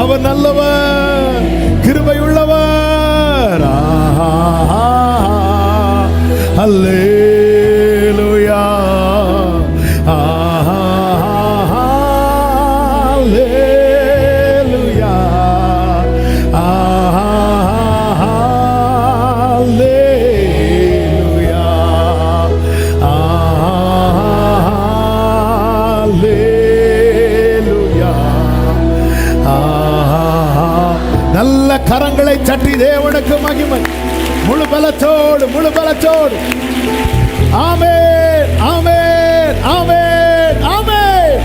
அவர் நல்லவர், கிருபை உள்ளவர். அல்லேலூயா. அல்லேலூயா. அல்லேலூயா. அல்லேலூயா. நல்ல கரங்களை தட்டி தேவனுக்கு மகிமை. முழு பலத்தோடு, முழு பலத்தோடு. ஆமென், ஆமென், ஆமென், ஆமென்.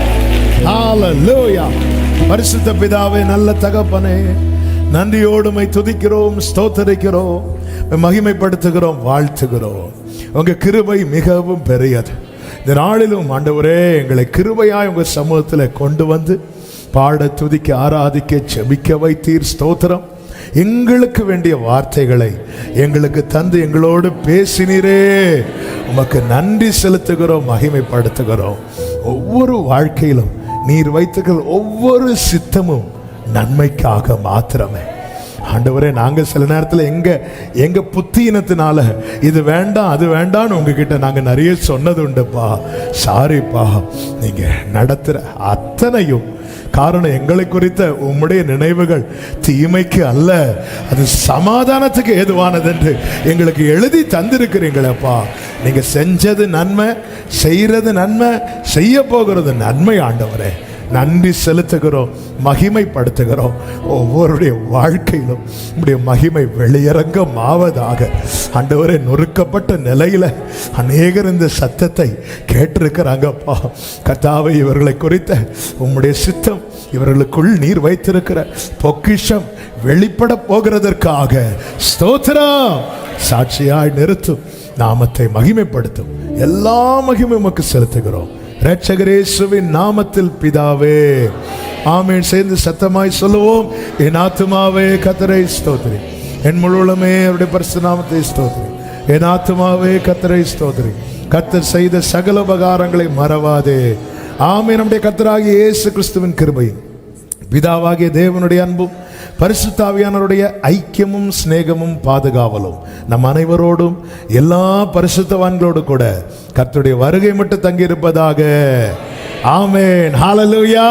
ஹalleluya. பரிசுத்த பிதாவே, நல்ல தகப்பனே, நன்றியோடு உம்மை துதிக்கிறோம், ஸ்தோத்திரிக்கிறோம், மகிமைப்படுத்துகிறோம், வாழ்த்துகிறோம். உங்க கிருபை மிகவும் பெரியது. இந்த நாளிலும் ஆண்டவரே எங்களை கிருபையாய் உங்க சமூகத்தில் கொண்டு வந்து பாட, துதிக்க, ஆராதிக்க, செபிக்க வைத்தீர். ஸ்தோத்திரம். எங்களுக்கு வேண்டிய வார்த்தைகளை எங்களுக்கு தந்து எங்களோடு பேசினீரே, உமக்கு நன்றி செலுத்துகிறோம், மகிமைப்படுத்துகிறோம். ஒவ்வொரு வாழ்க்கையிலும் நீர் வைத்துக்கிற ஒவ்வொரு சித்தமும் நன்மைக்காக மாத்திரமே. ஆண்டவரே, நாங்க சில நேரத்தில் எங்க புத்தியினத்தினால இது வேண்டாம் அது வேண்டாம்னு உங்ககிட்ட நாங்க நிறைய சொன்னது உண்டுப்பா. சாரிப்பா. நீங்க நடத்துற அத்தனையும் காரணம் எங்களை குறித்த உம்முடைய நினைவுகள் தீமைக்கு அல்ல, அது சமாதானத்துக்கு ஏதுவானது என்று எங்களுக்கு எழுதி தந்திருக்கிறீங்களப்பா. நீங்க செஞ்சது நன்மை, செய்யறது நன்மை, செய்ய போகிறது நன்மை. ஆண்டவரே, நன்றி செலுத்துகிறோம், மகிமைப்படுத்துகிறோம். ஒவ்வொருடைய வாழ்க்கையிலும் உடைய மகிமை வெளியரங்கம் ஆவதாக. ஆண்டவரே, நொறுக்கப்பட்ட நிலையில அநேகர் இந்த சத்தத்தை கேட்டிருக்கிறாங்கப்பா. கர்த்தாவே, இவர்களை குறித்த உம்முடைய சித்தம், இவர்களுக்குள் நீர் வைத்திருக்கிற பொக்கிஷம் வெளிப்பட போகிறதற்காக ஸ்தோத்திரம். சாட்சியாய் நிறுத்தும், நாமத்தை மகிமைப்படுத்தும். எல்லா மகிமை உமக்கு செலுத்துகிறோம் இரட்சகரேசுவின் நாமத்தில் பிதாவே, ஆமென். சேர்ந்து சத்தமாய் சொல்லுவோம். என் ஆத்துமாவே கர்த்தரை ஸ்தோத்திரி, என் முழுவதுமே அவருடைய பரிசுத்த நாமத்தை ஸ்தோத்திரி. என் ஆத்துமாவே கர்த்தரை ஸ்தோத்திரி, கர்த்தர் செய்த சகல உபகாரங்களை மறவாதே. ஆமென். நம்முடைய கர்த்தராகிய இயேசு கிறிஸ்துவின் கிருபையும், பிதாவாகிய தேவனுடைய அன்பும், பரிசுத்த ஆவியானவருடைய ஐக்கியமும் சிநேகமும் பாதுகாவலும் நம் அனைவரோடும் எல்லா பரிசுத்தவான்களோடு கூட கர்த்தருடைய வருகை மட்டும் தங்கி இருப்பதாக. ஆமென். ஹalleluya.